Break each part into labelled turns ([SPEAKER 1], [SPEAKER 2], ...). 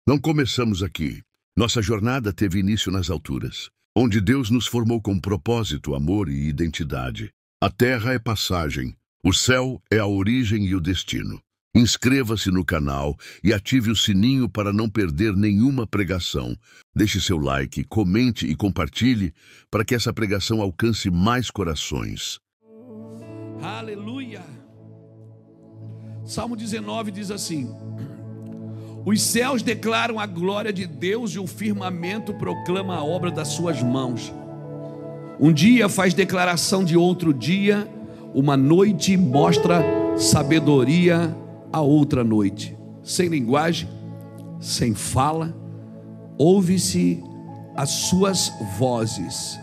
[SPEAKER 1] Não começamos aqui. Nossa jornada teve início nas alturas, onde Deus nos formou com propósito, amor e identidade. A terra é passagem, o céu é a origem e o destino. Inscreva-se no canal e ative o sininho para não perder nenhuma pregação. Deixe seu like, comente e compartilhe para que essa pregação alcance mais corações.
[SPEAKER 2] Aleluia! Salmo 19 diz assim: os céus declaram a glória de Deus e o firmamento proclama a obra das suas mãos. Um dia faz declaração de outro dia, uma noite mostra sabedoria a outra noite. Sem linguagem, sem fala, ouve-se as suas vozes.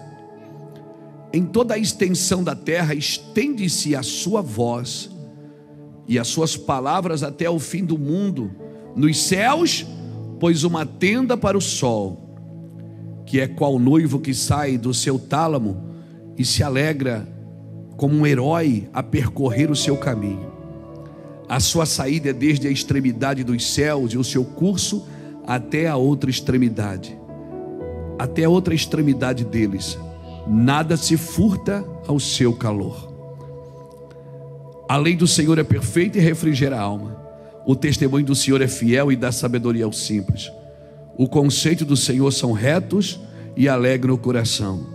[SPEAKER 2] Em toda a extensão da terra estende-se a sua voz e as suas palavras até o fim do mundo. Nos céus pôs uma tenda para o sol, que é qual noivo que sai do seu tálamo e se alegra como um herói a percorrer o seu caminho. A sua saída é desde a extremidade dos céus e o seu curso até a outra extremidade. Até a outra extremidade deles. Nada se furta ao seu calor. A lei do Senhor é perfeita e refrigera a alma. O testemunho do Senhor é fiel e dá sabedoria aos simples. O conceito do Senhor são retos e alegram o coração.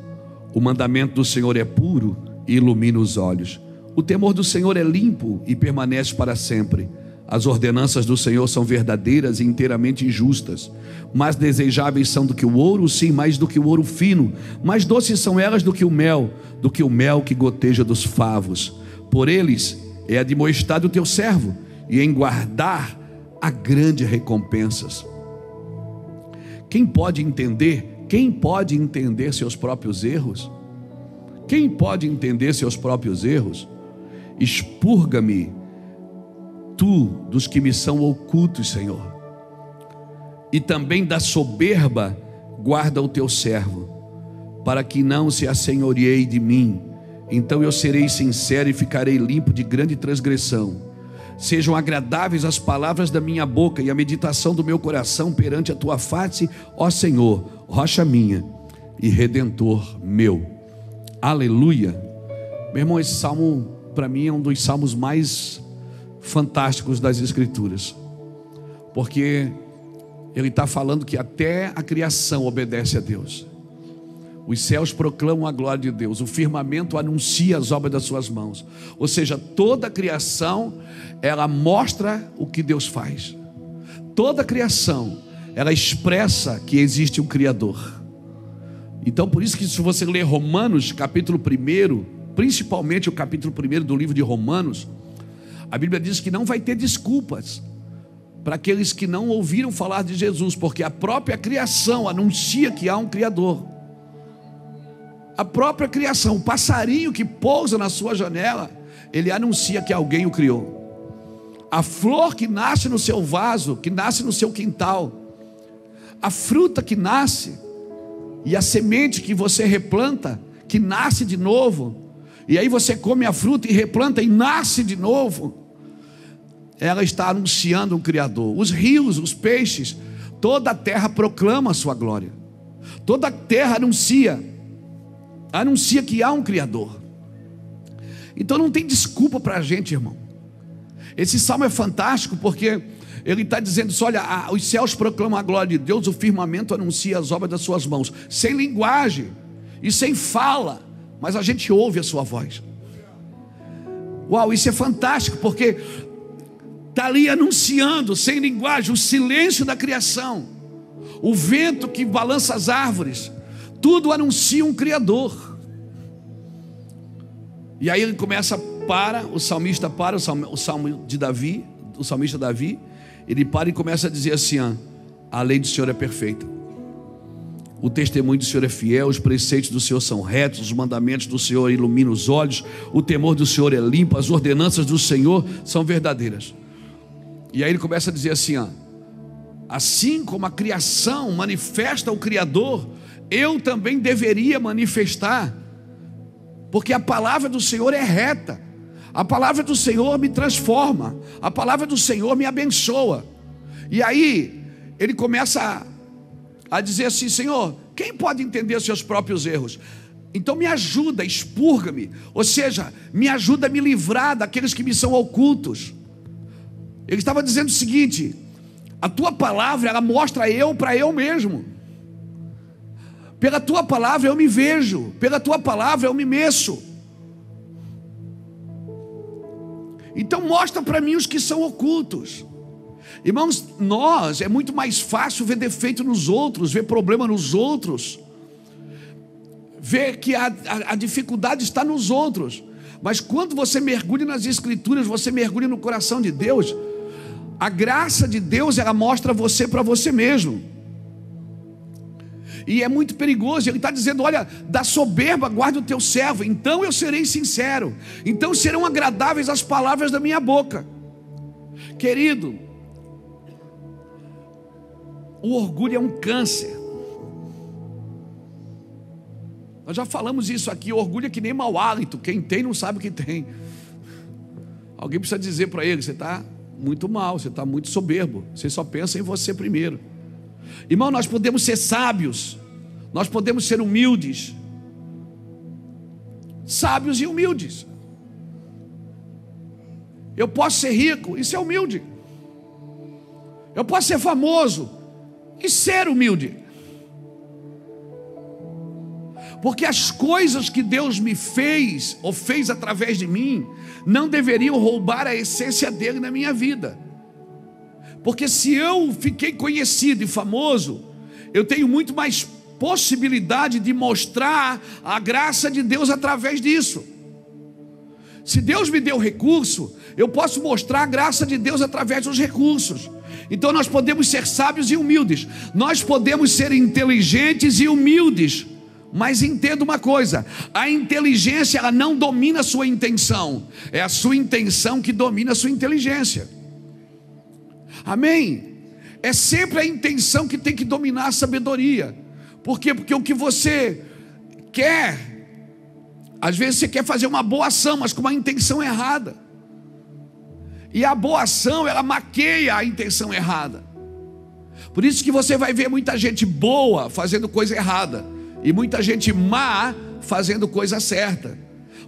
[SPEAKER 2] O mandamento do Senhor é puro e ilumina os olhos. O temor do Senhor é limpo e permanece para sempre. As ordenanças do Senhor são verdadeiras e inteiramente justas. Mais desejáveis são do que o ouro, sim, mais do que o ouro fino. Mais doces são elas do que o mel que goteja dos favos. Por eles é admoestado o teu servo, e em guardar há grandes recompensas. Quem pode entender? Quem pode entender seus próprios erros? Quem pode entender seus próprios erros? Expurga-me, tu, dos que me são ocultos, Senhor. E também da soberba guarda o teu servo, para que não se assenhoreie de mim. Então eu serei sincero e ficarei limpo de grande transgressão. Sejam agradáveis as palavras da minha boca e a meditação do meu coração perante a tua face, ó Senhor, rocha minha e redentor meu. Aleluia. Meu irmão, esse salmo para mim é um dos salmos mais fantásticos das Escrituras, porque ele está falando que até a criação obedece a Deus. Os céus proclamam a glória de Deus, o firmamento anuncia as obras das suas mãos. Ou seja, toda a criação, ela mostra o que Deus faz. Toda a criação, ela expressa que existe um Criador. Então, por isso que se você ler Romanos, capítulo 1, principalmente o capítulo 1 do livro de Romanos, a Bíblia diz que não vai ter desculpas para aqueles que não ouviram falar de Jesus, porque a própria criação anuncia que há um Criador. A própria criação, o passarinho que pousa na sua janela, ele anuncia que alguém o criou. A flor que nasce no seu vaso, que nasce no seu quintal, a fruta que nasce, e a semente que você replanta, que nasce de novo, e aí você come a fruta e replanta e nasce de novo, ela está anunciando um Criador. Os rios, os peixes, toda a terra proclama a sua glória. Toda a terra anuncia que há um Criador. Então não tem desculpa para a gente, irmão. Esse salmo é fantástico porque ele está dizendo assim, olha, os céus proclamam a glória de Deus, o firmamento anuncia as obras das suas mãos, sem linguagem e sem fala, mas a gente ouve a sua voz. Uau, isso é fantástico, porque está ali anunciando, sem linguagem, o silêncio da criação, o vento que balança as árvores, tudo anuncia um Criador. E aí ele começa, o salmista para, o salmo de Davi, o salmista Davi, ele para e começa a dizer assim, a lei do Senhor é perfeita, o testemunho do Senhor é fiel, os preceitos do Senhor são retos, os mandamentos do Senhor iluminam os olhos, o temor do Senhor é limpo, as ordenanças do Senhor são verdadeiras. E aí ele começa a dizer assim, assim como a criação manifesta o Criador, eu também deveria manifestar, porque a palavra do Senhor é reta, a palavra do Senhor me transforma, a palavra do Senhor me abençoa. E aí ele começa a dizer assim: Senhor, quem pode entender os seus próprios erros? Então me ajuda, expurga-me, ou seja, me ajuda a me livrar daqueles que me são ocultos. Ele estava dizendo o seguinte: a tua palavra, ela mostra eu para eu mesmo. Pela tua palavra eu me vejo, pela tua palavra eu me meço. Então mostra para mim os que são ocultos. Irmãos, é muito mais fácil ver defeito nos outros, ver problema nos outros, ver que a dificuldade está nos outros. Mas quando você mergulha nas Escrituras, você mergulha no coração de Deus, a graça de Deus, ela mostra você para você mesmo. E é muito perigoso. Ele está dizendo: olha, da soberba guarda o teu servo, então eu serei sincero, então serão agradáveis as palavras da minha boca. Querido, o orgulho é um câncer. Nós já falamos isso aqui. O orgulho é que nem mau hálito, quem tem não sabe o que tem. Alguém precisa dizer para ele: você está muito mal, você está muito soberbo, você só pensa em você primeiro. Irmão, nós podemos ser sábios, nós podemos ser humildes, sábios e humildes. Eu posso ser rico e ser humilde. Eu posso ser famoso e ser humilde. Porque as coisas que Deus me fez, ou fez através de mim, não deveriam roubar a essência dele na minha vida. Porque se eu fiquei conhecido e famoso, eu tenho muito mais possibilidade de mostrar a graça de Deus através disso. Se Deus me deu recurso, eu posso mostrar a graça de Deus através dos recursos. Então nós podemos ser sábios e humildes, nós podemos ser inteligentes e humildes. Mas entenda uma coisa: a inteligência, ela não domina a sua intenção, é a sua intenção que domina a sua inteligência. Amém? É sempre a intenção que tem que dominar a sabedoria. Por quê? Porque o que você quer, às vezes você quer fazer uma boa ação, mas com uma intenção errada. E a boa ação, ela maqueia a intenção errada. Por isso que você vai ver muita gente boa fazendo coisa errada e muita gente má fazendo coisa certa.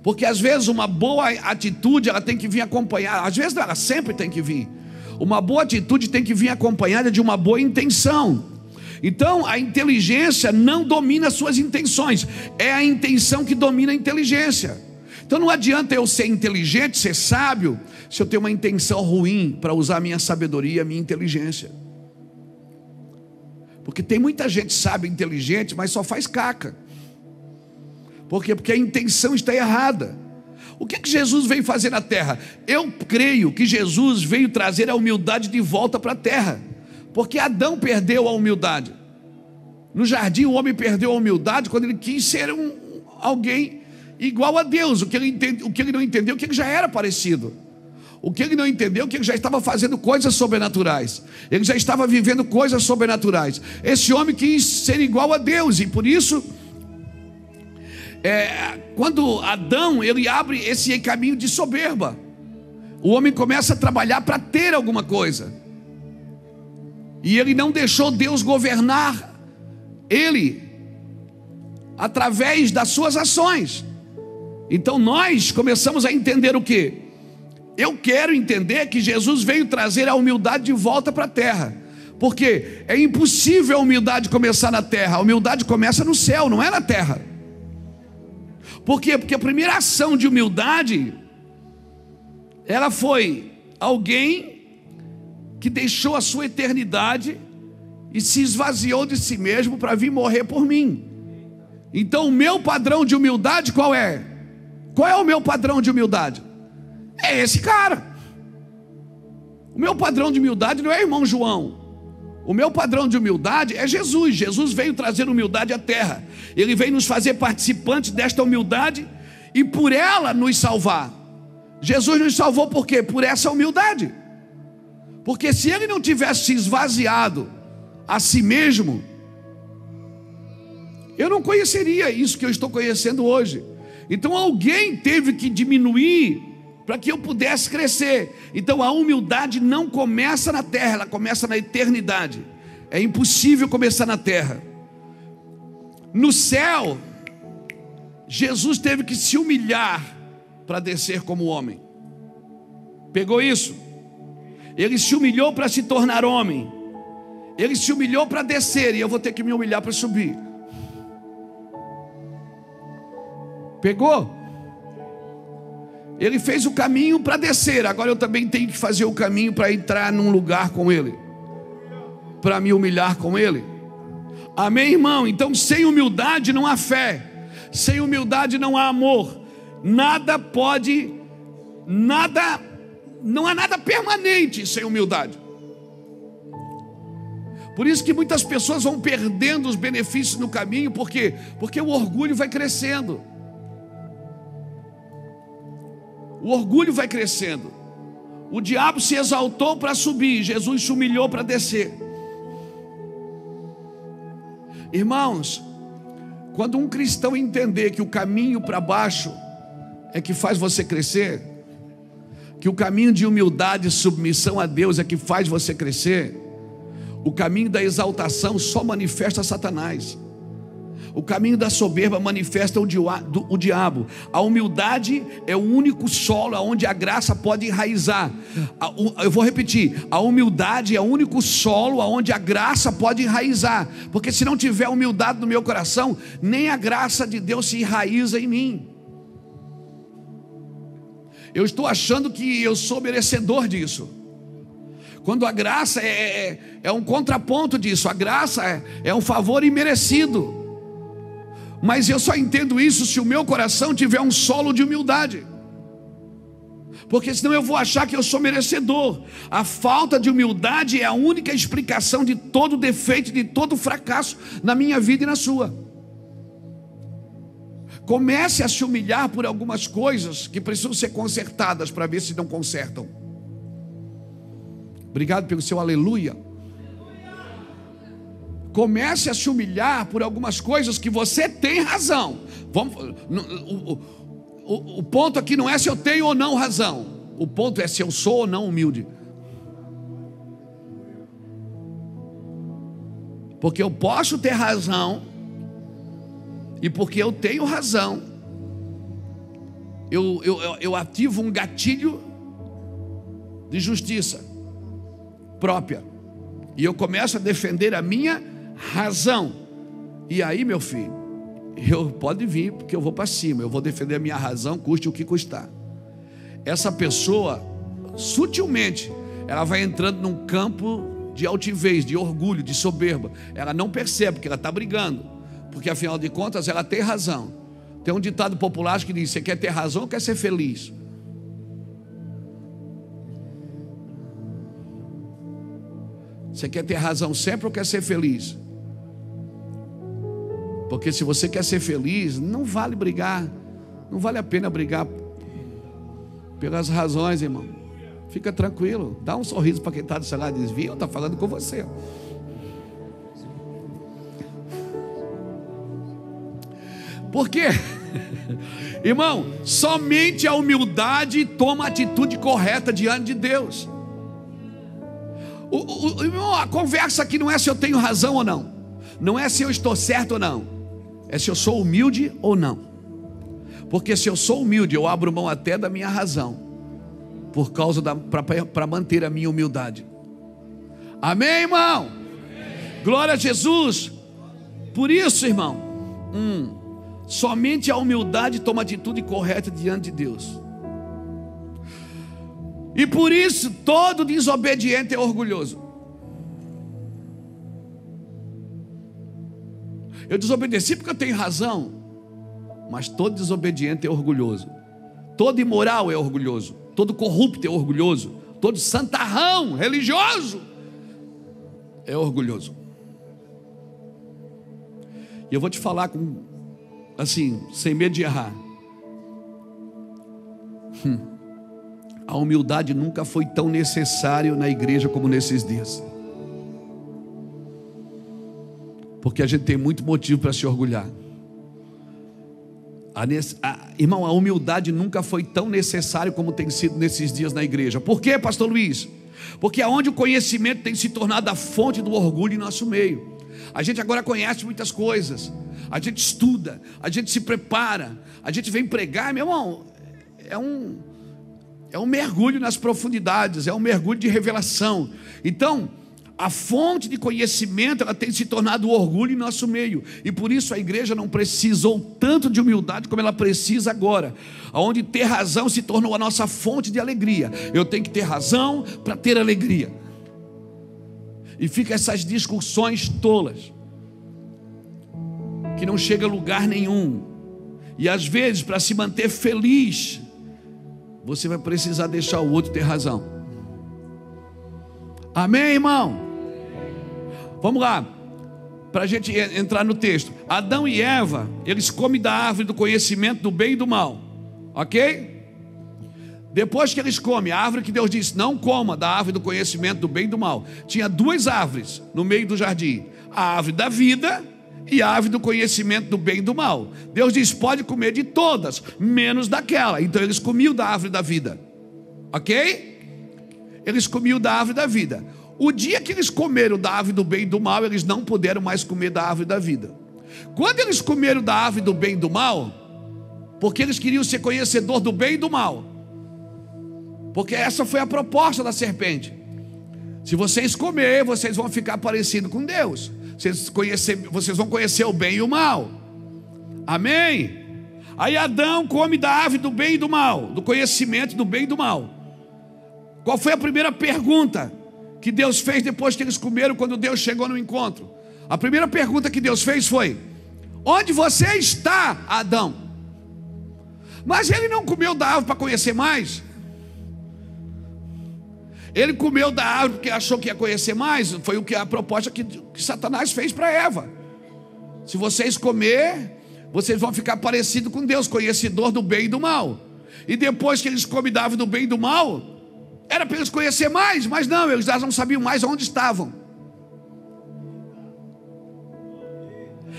[SPEAKER 2] Porque às vezes uma boa atitude, ela tem que vir acompanhada. Às vezes ela sempre tem que vir. Uma boa atitude tem que vir acompanhada de uma boa intenção. Então a inteligência não domina as suas intenções, é a intenção que domina a inteligência. Então não adianta eu ser inteligente, ser sábio, se eu tenho uma intenção ruim para usar a minha sabedoria, a minha inteligência. Porque tem muita gente sábia e inteligente, mas só faz caca. Por quê? Porque a intenção está errada. O que Jesus veio fazer na terra? Eu creio que Jesus veio trazer a humildade de volta para a terra. Porque Adão perdeu a humildade. No jardim o homem perdeu a humildade quando ele quis ser alguém igual a Deus. O que ele não entendeu, que ele já era parecido. O que ele não entendeu, que ele já estava fazendo coisas sobrenaturais. Ele já estava vivendo coisas sobrenaturais. Esse homem quis ser igual a Deus, e por isso, quando Adão, ele abre esse caminho de soberba, o homem começa a trabalhar para ter alguma coisa, e ele não deixou Deus governar ele através das suas ações. Então nós começamos a entender o quê? Eu quero entender que Jesus veio trazer a humildade de volta para a terra. Porque é impossível a humildade começar na terra. A humildade começa no céu, não é na terra. Por quê? Porque a primeira ação de humildade, ela foi alguém que deixou a sua eternidade e se esvaziou de si mesmo para vir morrer por mim. Então o meu padrão de humildade qual é? Qual é o meu padrão de humildade? É esse cara. O meu padrão de humildade não é irmão João. O meu padrão de humildade é Jesus. Jesus veio trazer humildade à terra. Ele veio nos fazer participantes desta humildade e por ela nos salvar. Jesus nos salvou por quê? Por essa humildade. Porque se ele não tivesse se esvaziado a si mesmo, eu não conheceria isso que eu estou conhecendo hoje. Então alguém teve que diminuir para que eu pudesse crescer. Então a humildade não começa na terra, ela começa na eternidade. É impossível começar na terra. No céu, Jesus teve que se humilhar para descer como homem. Pegou isso? Ele se humilhou para se tornar homem. Ele se humilhou para descer, e eu vou ter que me humilhar para subir. Pegou? Ele fez o caminho para descer. Agora eu também tenho que fazer o caminho para entrar num lugar com Ele, para me humilhar com Ele. Amém, irmão? Então, sem humildade não há fé. Sem humildade não há amor. Não há nada permanente sem humildade. Por isso que muitas pessoas vão perdendo os benefícios no caminho. Por quê? Porque o orgulho vai crescendo. O orgulho vai crescendo. O diabo se exaltou para subir, Jesus se humilhou para descer. Irmãos, quando um cristão entender que o caminho para baixo é que faz você crescer, que o caminho de humildade e submissão a Deus é que faz você crescer, o caminho da exaltação só manifesta Satanás. O caminho da soberba manifesta o diabo. A humildade é o único solo onde a graça pode enraizar. Eu vou repetir: a humildade é o único solo onde a graça pode enraizar. Porque se não tiver humildade no meu coração, nem a graça de Deus se enraiza em mim. Eu estou achando que eu sou merecedor disso, quando a graça é um contraponto disso. A graça é um favor imerecido. Mas eu só entendo isso se o meu coração tiver um solo de humildade, porque senão eu vou achar que eu sou merecedor. A falta de humildade é a única explicação de todo defeito, de todo fracasso na minha vida e na sua. Comece a se humilhar por algumas coisas que precisam ser consertadas, para ver se não consertam. Obrigado pelo seu aleluia. Comece a se humilhar por algumas coisas que você tem razão. O ponto aqui não é se eu tenho ou não razão. O ponto é se eu sou ou não humilde. Porque eu posso ter razão, e porque eu tenho razão, eu ativo um gatilho de justiça própria, e eu começo a defender a minha razão. E aí, meu filho, pode vir, porque eu vou para cima. Eu vou defender a minha razão, custe o que custar. Essa pessoa, sutilmente, ela vai entrando num campo de altivez, de orgulho, de soberba. Ela não percebe que ela está brigando, porque afinal de contas ela tem razão. Tem um ditado popular que diz: você quer ter razão ou quer ser feliz? Você quer ter razão sempre ou quer ser feliz? Porque se você quer ser feliz, não vale brigar. Não vale a pena brigar pelas razões, irmão. Fica tranquilo. Dá um sorriso para quem está do seu lado e diz: viu, está falando com você. Por quê? Irmão, somente a humildade toma a atitude correta diante de Deus. A conversa aqui não é se eu tenho razão ou não. Não é se eu estou certo ou não. É se eu sou humilde ou não. Porque se eu sou humilde, eu abro mão até da minha razão, para manter a minha humildade. Amém, irmão? Glória a Jesus. Por isso, irmão, somente a humildade toma a atitude correta diante de Deus. E por isso todo desobediente é orgulhoso. Eu desobedeci porque eu tenho razão, mas todo desobediente é orgulhoso. Todo imoral é orgulhoso. Todo corrupto é orgulhoso. Todo santarrão religioso é orgulhoso. E eu vou te falar assim, sem medo de errar. A humildade nunca foi tão necessária na igreja como nesses dias. Porque a gente tem muito motivo para se orgulhar. Irmão, a humildade nunca foi tão necessária como tem sido nesses dias na igreja. Por quê, pastor Luiz? Porque aonde o conhecimento tem se tornado a fonte do orgulho em nosso meio. A gente agora conhece muitas coisas, a gente estuda, a gente se prepara, a gente vem pregar, meu irmão, é um mergulho nas profundidades, é um mergulho de revelação. Então, a fonte de conhecimento, ela tem se tornado o orgulho em nosso meio, e por isso a igreja não precisou tanto de humildade como ela precisa agora, onde ter razão se tornou a nossa fonte de alegria. Eu tenho que ter razão para ter alegria. E fica essas discussões tolas, que não chega a lugar nenhum. E às vezes, para se manter feliz, você vai precisar deixar o outro ter razão. Amém, irmão? Vamos lá, para a gente entrar no texto. Adão e Eva, eles comem da árvore do conhecimento do bem e do mal, ok? Depois que eles comem a árvore que Deus disse, não coma da árvore do conhecimento do bem e do mal. Tinha duas árvores no meio do jardim, a árvore da vida e a árvore do conhecimento do bem e do mal. Deus disse, pode comer de todas, menos daquela. Então eles comiam da árvore da vida, ok? Eles comiam da árvore da vida. O dia que eles comeram da árvore do bem e do mal, eles não puderam mais comer da árvore da vida. Quando eles comeram da árvore do bem e do mal, porque eles queriam ser conhecedor do bem e do mal, porque essa foi a proposta da serpente. Se vocês comerem, vocês vão ficar parecidos com Deus. Vocês vão conhecer o bem e o mal. Amém? Aí Adão come da árvore do bem e do mal, do conhecimento do bem e do mal. Qual foi a primeira pergunta que Deus fez depois que eles comeram, quando Deus chegou no encontro? A primeira pergunta que Deus fez foi: onde você está, Adão? Mas ele não comeu da árvore para conhecer mais. Ele comeu da árvore porque achou que ia conhecer mais. Foi o que a proposta que Satanás fez para Eva. Se vocês comer, vocês vão ficar parecidos com Deus, conhecedor do bem e do mal. E depois que eles comem da árvore do bem e do mal, era para eles conhecer mais, mas não, eles já não sabiam mais onde estavam.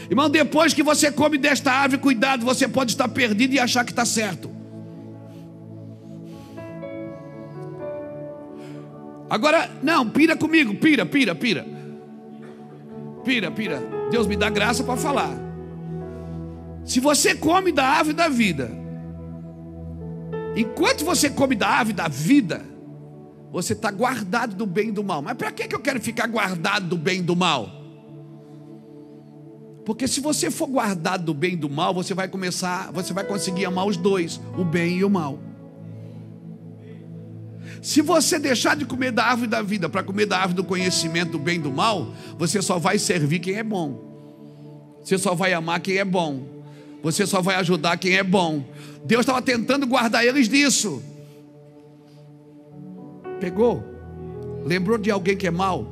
[SPEAKER 2] Irmão, depois que você come desta árvore, cuidado, você pode estar perdido e achar que está certo. Agora, não, pira comigo, pira. Deus me dá graça para falar. Se você come da árvore da vida, enquanto você come da árvore da vida, você está guardado do bem e do mal. Mas para que eu quero ficar guardado do bem e do mal? Porque se você for guardado do bem e do mal, você vai conseguir amar os dois, o bem e o mal. Se você deixar de comer da árvore da vida para comer da árvore do conhecimento do bem e do mal, você só vai servir quem é bom, você só vai amar quem é bom, você só vai ajudar quem é bom. Deus estava tentando guardar eles disso. Pegou? Lembrou de alguém que é mau,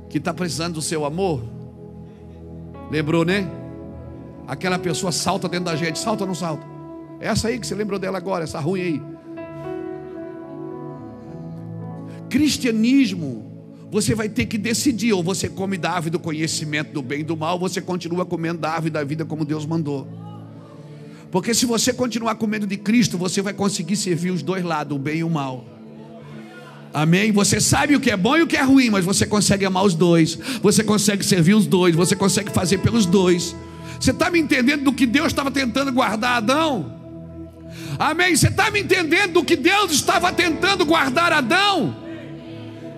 [SPEAKER 2] que está precisando do seu amor? Lembrou, né? Aquela pessoa salta dentro da gente. Salta ou não salta? Essa aí que você lembrou dela agora, essa ruim aí. Cristianismo, você vai ter que decidir: ou você come da árvore do conhecimento do bem e do mal, ou você continua comendo da árvore da vida como Deus mandou. Porque se você continuar comendo de Cristo, você vai conseguir servir os dois lados, o bem e o mal. Amém? Você sabe o que é bom e o que é ruim, mas você consegue amar os dois, você consegue servir os dois, você consegue fazer pelos dois. Você está me entendendo do que Deus estava tentando guardar Adão? Amém? Você está me entendendo do que Deus estava tentando guardar Adão?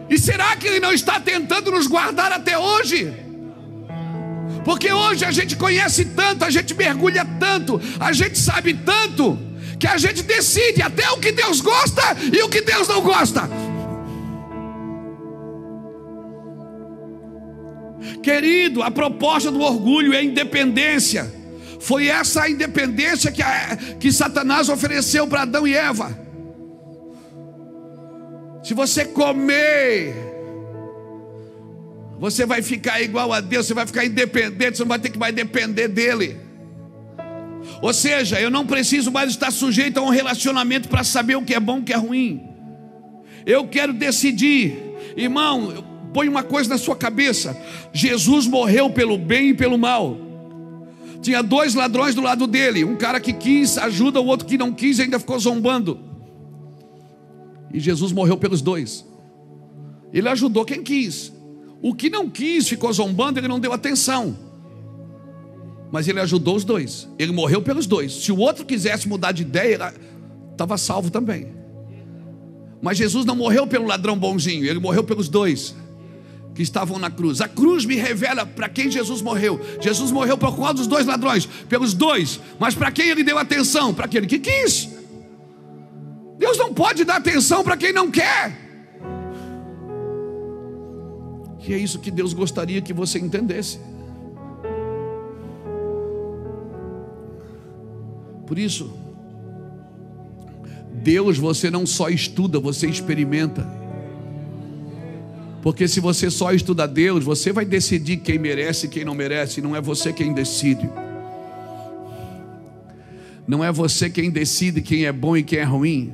[SPEAKER 2] E será que Ele não está tentando nos guardar até hoje? Porque hoje a gente conhece tanto, a gente mergulha tanto, a gente sabe tanto, que a gente decide até o que Deus gosta e o que Deus não gosta. Querido, a proposta do orgulho é a independência. Foi essa a independência que Satanás ofereceu para Adão e Eva. Se você comer, você vai ficar igual a Deus, você vai ficar independente, você não vai ter que mais depender dele. Ou seja, eu não preciso mais estar sujeito a um relacionamento para saber o que é bom e o que é ruim. Eu quero decidir. Irmão, põe uma coisa na sua cabeça: Jesus morreu pelo bem e pelo mal. Tinha dois ladrões do lado dele, um cara que quis ajuda, o outro que não quis e ainda ficou zombando. E Jesus morreu pelos dois. Ele ajudou quem quis. O que não quis, ficou zombando, ele não deu atenção. Mas ele ajudou os dois. Ele morreu pelos dois. Se o outro quisesse mudar de ideia, estava salvo também. Mas Jesus não morreu pelo ladrão bonzinho, ele morreu pelos dois que estavam na cruz. A cruz me revela para quem Jesus morreu. Jesus morreu por qual dos dois ladrões? Pelos dois. Mas para quem ele deu atenção? Para aquele que quis. Deus não pode dar atenção para quem não quer. E é isso que Deus gostaria que você entendesse. Por isso, Deus você não só estuda, você experimenta. Porque se você só estuda Deus, você vai decidir quem merece e quem não merece. Não é você quem decide. Não é você quem decide quem é bom e quem é ruim.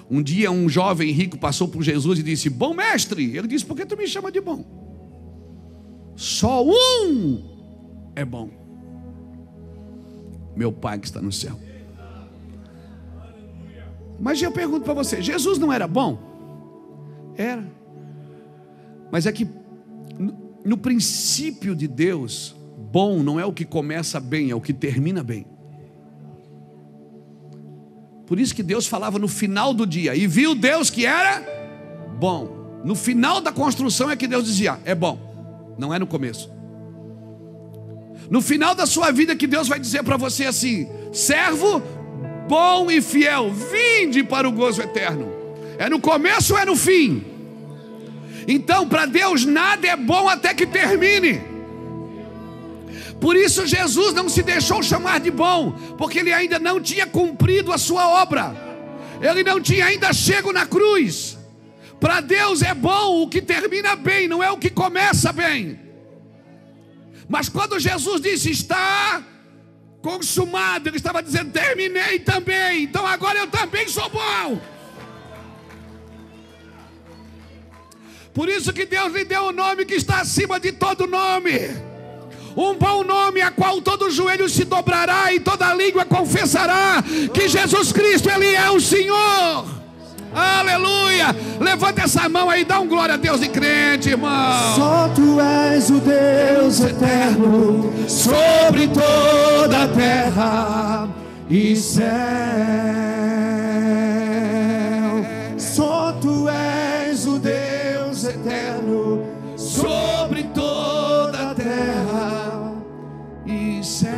[SPEAKER 2] Um dia um jovem rico passou por Jesus e disse: bom mestre. Ele disse: por que tu me chama de bom? Só um é bom, meu Pai que está no céu. Mas eu pergunto para você, Jesus não era bom? Era. Mas é que no princípio de Deus, bom não é o que começa bem, é o que termina bem. Por isso que Deus falava no final do dia, e viu Deus que era bom. No final da construção é que Deus dizia: é bom, não é no começo. No final da sua vida que Deus vai dizer para você assim: servo bom e fiel, vinde para o gozo eterno. É no começo ou é no fim? Então para Deus nada é bom até que termine. Por isso Jesus não se deixou chamar de bom, porque ele ainda não tinha cumprido a sua obra. Ele não tinha ainda chego na cruz. Para Deus é bom o que termina bem, não é o que começa bem. Mas quando Jesus disse: está consumado, ele estava dizendo: terminei também, então agora eu também sou bom. Por isso que Deus lhe deu o nome que está acima de todo nome. Um bom nome a qual todo joelho se dobrará e toda língua confessará que Jesus Cristo, Ele é o Senhor. Aleluia. Levanta essa mão aí, dá um glória a Deus de crente, irmão.
[SPEAKER 3] Só Tu és o Deus eterno sobre toda a terra e céu. Só Tu és o Deus eterno sobre toda a terra e céu.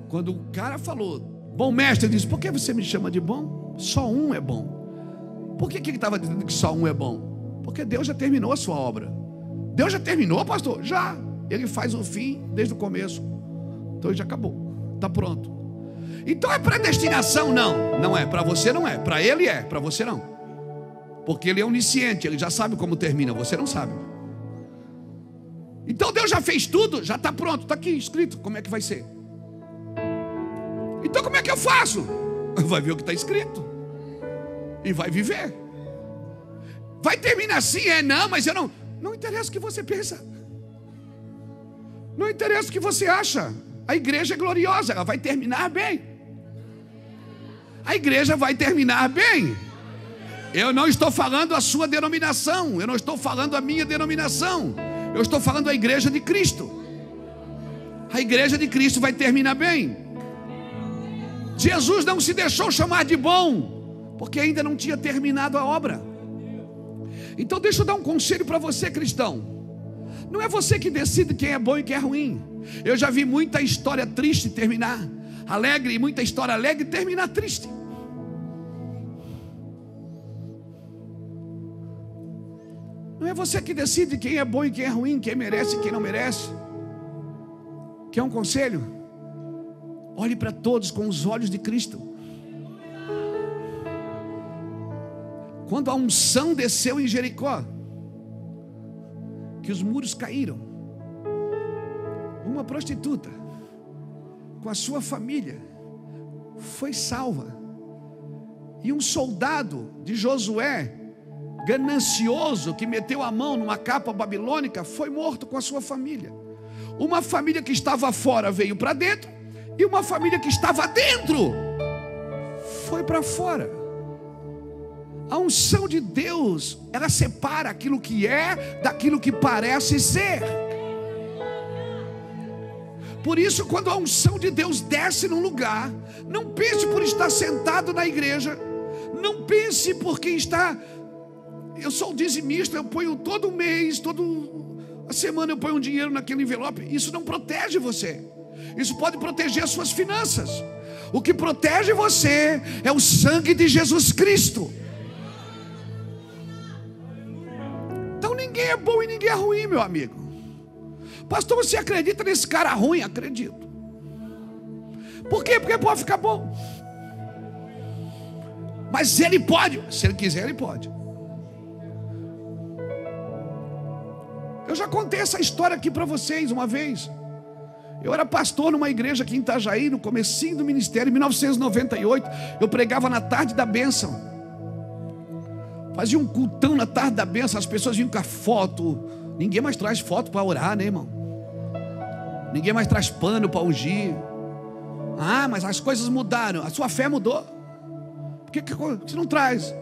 [SPEAKER 2] Quando o cara falou: bom mestre, ele disse: por que você me chama de bom? Só um é bom. Por que ele estava dizendo que só um é bom? Porque Deus já terminou a sua obra. Deus já terminou, pastor? Já. Ele faz o fim desde o começo. Então já acabou, está pronto. Então é predestinação? Não, não é. Para você não é, para ele é, para você não. Porque ele é onisciente, ele já sabe como termina, você não sabe. Então Deus já fez tudo, já está pronto, está aqui escrito como é que vai ser. Então como é que eu faço? Vai ver o que está escrito e vai viver. Vai terminar assim? Não, mas eu não. Não interessa o que você pensa, não interessa o que você acha. A igreja é gloriosa, ela vai terminar bem. A igreja vai terminar bem. Eu não estou falando a sua denominação, eu não estou falando a minha denominação, eu estou falando a igreja de Cristo. A igreja de Cristo vai terminar bem. Jesus não se deixou chamar de bom, porque ainda não tinha terminado a obra. Então deixa eu dar um conselho para você, cristão. Não é você que decide quem é bom e quem é ruim. Eu já vi muita história triste terminar alegre, e muita história alegre terminar triste. Não é você que decide quem é bom e quem é ruim, quem merece e quem não merece. Quer um conselho? Olhe para todos com os olhos de Cristo. Quando a unção desceu em Jericó, que os muros caíram, uma prostituta com a sua família foi salva, e um soldado de Josué, ganancioso, que meteu a mão numa capa babilônica, foi morto com a sua família. Uma família que estava fora veio para dentro, e uma família que estava dentro foi para fora. A unção de Deus, ela separa aquilo que é daquilo que parece ser. Por isso, quando a unção de Deus desce num lugar, não pense por estar sentado na igreja, não pense porque está... Eu sou dizimista, eu ponho todo mês, toda a semana eu ponho um dinheiro naquele envelope. Isso não protege você. Isso pode proteger as suas finanças. O que protege você é o sangue de Jesus Cristo. Então ninguém é bom e ninguém é ruim, meu amigo. Pastor, você acredita nesse cara ruim? Acredito. Por quê? Porque pode ficar bom. Mas ele pode, se ele quiser, ele pode. Eu já contei essa história aqui para vocês uma vez. Eu era pastor numa igreja aqui em Itajaí, no comecinho do ministério, em 1998. Eu pregava na tarde da bênção. Fazia um cultão na tarde da bênção. As pessoas vinham com a foto. Ninguém mais traz foto para orar, né, irmão? Ninguém mais traz pano para ungir. Ah, mas as coisas mudaram. A sua fé mudou. Por que você não traz?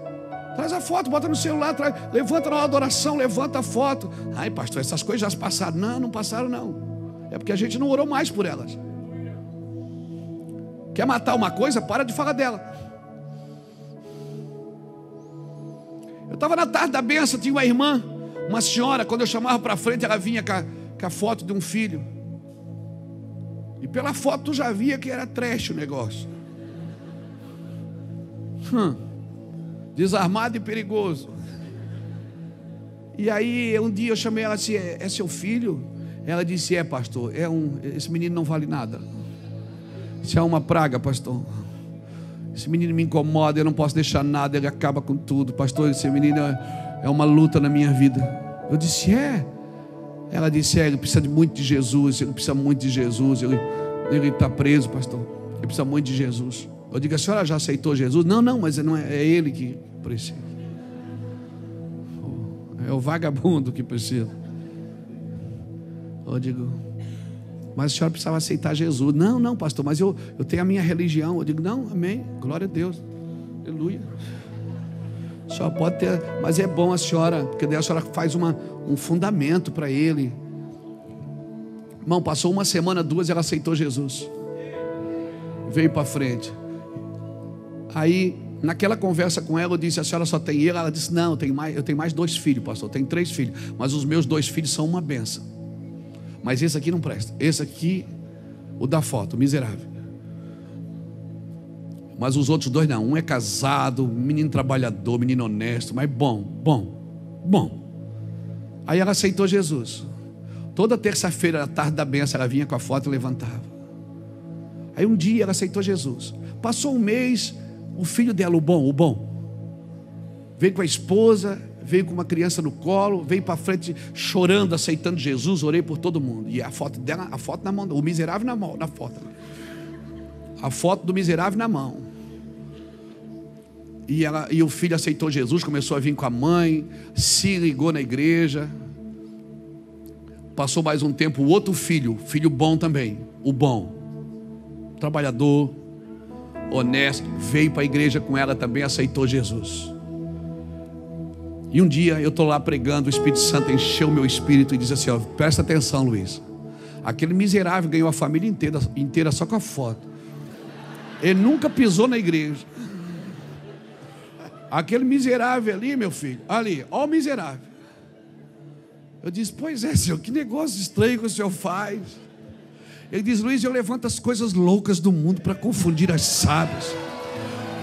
[SPEAKER 2] Traz a foto, bota no celular, levanta na adoração, levanta a foto. Ai, pastor, essas coisas já passaram. Não, não passaram não. É porque a gente não orou mais por elas. Quer matar uma coisa? Para de falar dela. Eu estava na tarde da bênção, tinha uma irmã, uma senhora, quando eu chamava para frente, ela vinha com a foto de um filho. E pela foto tu já via que era trash o negócio. Desarmado e perigoso. E aí um dia eu chamei ela assim: é seu filho? Ela disse: é, pastor, esse menino não vale nada. Isso é uma praga, pastor. Esse menino me incomoda, eu não posso deixar nada, ele acaba com tudo. Pastor, esse menino é uma luta na minha vida. Eu disse: é? Ela disse: é, ele precisa muito de Jesus, ele precisa muito de Jesus, ele está preso, pastor, ele precisa muito de Jesus. Eu digo: a senhora já aceitou Jesus? Não, mas não é ele que precisa. É o vagabundo que precisa. Eu digo: mas a senhora precisava aceitar Jesus. Não, pastor, mas eu tenho a minha religião. Eu digo: não, amém, glória a Deus, aleluia. A senhora pode ter, mas é bom a senhora, porque daí a senhora faz um fundamento para ele. Irmão, passou uma semana, duas, ela aceitou Jesus. Veio para frente. Aí, naquela conversa com ela, eu disse: a senhora só tem ele? Ela disse: não, eu tenho mais 2 filhos, pastor. Eu tenho 3 filhos, mas os meus 2 filhos são uma bênção. Mas esse aqui não presta. Esse aqui, o da foto, miserável. Mas os outros 2 não. Um é casado, menino trabalhador, menino honesto, mas bom. Aí ela aceitou Jesus. Toda terça-feira, à tarde da bênção, ela vinha com a foto e levantava. Aí um dia ela aceitou Jesus. Passou um mês, o filho dela, o bom, veio com a esposa, veio com uma criança no colo, veio para frente chorando, aceitando Jesus. Orei por todo mundo. E a foto dela, a foto na mão, o miserável na mão, na foto. A foto do miserável na mão. E o filho aceitou Jesus, começou a vir com a mãe, se ligou na igreja. Passou mais um tempo, o outro filho bom também, o bom, trabalhador, honesto, veio para a igreja com ela também, aceitou Jesus. E um dia eu estou lá pregando, o Espírito Santo encheu o meu espírito e disse assim: ó, presta atenção, Luiz, aquele miserável ganhou a família inteira só com a foto. Ele nunca pisou na igreja. Aquele miserável ali, meu filho, ali, ó o miserável. Eu disse: pois é, senhor, que negócio estranho que o senhor faz. Ele diz: Luiz, eu levanto as coisas loucas do mundo para confundir as sábias.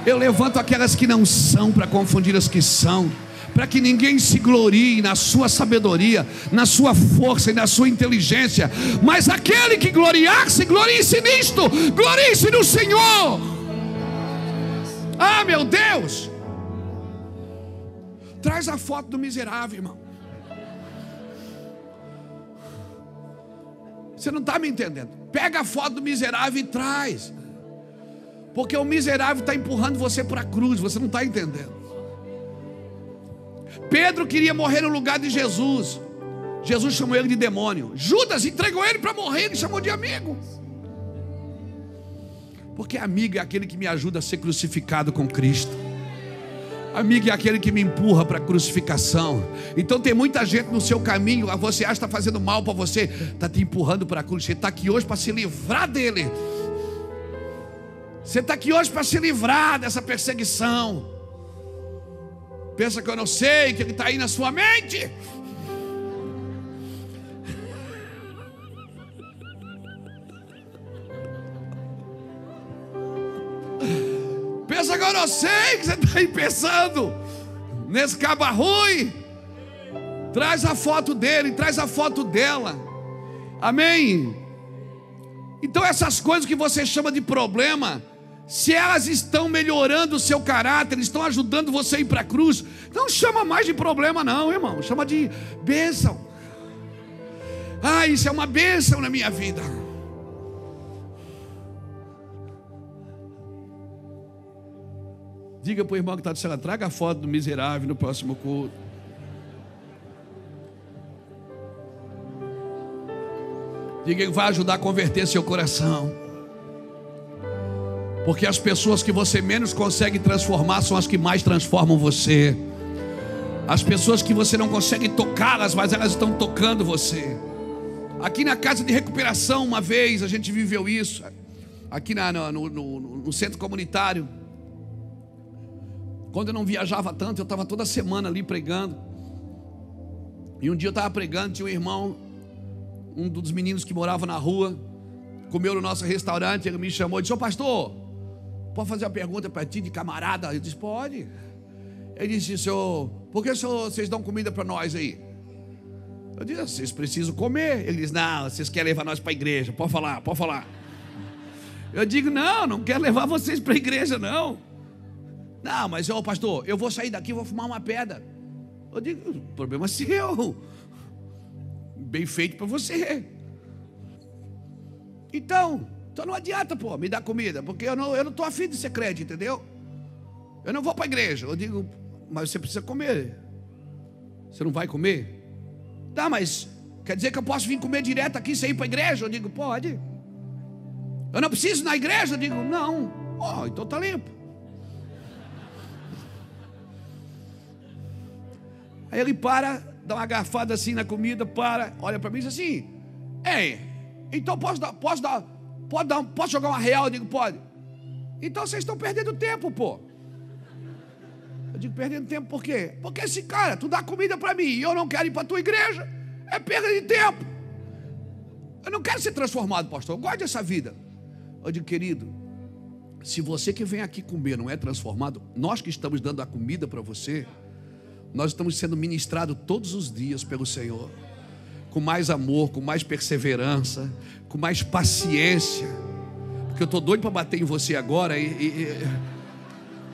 [SPEAKER 2] Eu levanto aquelas que não são para confundir as que são, para que ninguém se glorie na sua sabedoria, na sua força e na sua inteligência, mas aquele que gloriar-se, glorie-se nisto, glorie-se no Senhor. Ah, meu Deus! Traz a foto do miserável, irmão. Você não está me entendendo. Pega a foto do miserável e traz, porque o miserável está empurrando você para a cruz. Você não está entendendo. Pedro queria morrer no lugar de Jesus. Jesus chamou ele de demônio. Judas entregou ele para morrer, ele chamou de amigo. Porque amigo é aquele que me ajuda a ser crucificado com Cristo. Amigo é aquele que me empurra para a crucificação. Então tem muita gente no seu caminho, você acha que está fazendo mal para você, está te empurrando para a cruz. Você está aqui hoje para se livrar dele. Você está aqui hoje para se livrar dessa perseguição. Pensa que eu não sei, que ele está aí na sua mente. Pensa que eu não sei que você está aí pensando nesse caba ruim. Traz a foto dele, traz a foto dela. Amém? Então essas coisas que você chama de problema, se elas estão melhorando o seu caráter, estão ajudando você a ir para a cruz, não chama mais de problema não, irmão. Chama de bênção. Ah, isso é uma bênção na minha vida. Diga para o irmão que está do céu, traga a foto do miserável no próximo culto. Diga que vai ajudar a converter seu coração. Porque as pessoas que você menos consegue transformar são as que mais transformam você. As pessoas que você não consegue tocá-las, mas elas estão tocando você. Aqui na casa de recuperação, uma vez a gente viveu isso. Aqui no centro comunitário. Quando eu não viajava tanto, eu estava toda semana ali pregando. E um dia eu estava pregando, tinha um irmão, um dos meninos que morava na rua, comeu no nosso restaurante. Ele me chamou e disse: ô pastor, pode fazer uma pergunta para ti de camarada? Eu disse: pode. Ele disse: senhor, por que vocês dão comida para nós aí? Eu disse: vocês precisam comer. Ele disse: não, vocês querem levar nós para a igreja. Pode falar, pode falar. Eu digo: não quero levar vocês para a igreja não. Não, mas ô pastor, eu vou sair daqui e vou fumar uma pedra. Eu digo: o problema é seu. Bem feito para você. Então não adianta, pô, me dar comida, porque eu não estou afim de ser crente, entendeu? Eu não vou para a igreja. Eu digo: mas você precisa comer. Você não vai comer? Tá, mas quer dizer que eu posso vir comer direto aqui sem ir para a igreja? Eu digo: pode. Eu não preciso ir na igreja? Eu digo: não. Ó, então tá limpo. Aí ele para, dá uma garfada assim na comida, olha para mim e diz assim: ei, então posso jogar uma real? Eu digo: pode. Então vocês estão perdendo tempo, pô. Eu digo: perdendo tempo por quê? Porque esse cara, tu dá comida para mim e eu não quero ir para a tua igreja, é perda de tempo. Eu não quero ser transformado, pastor, eu gosto dessa vida. Eu digo: querido, se você que vem aqui comer não é transformado, nós que estamos dando a comida para você, nós estamos sendo ministrados todos os dias pelo Senhor, com mais amor, com mais perseverança, com mais paciência, porque eu estou doido para bater em você agora e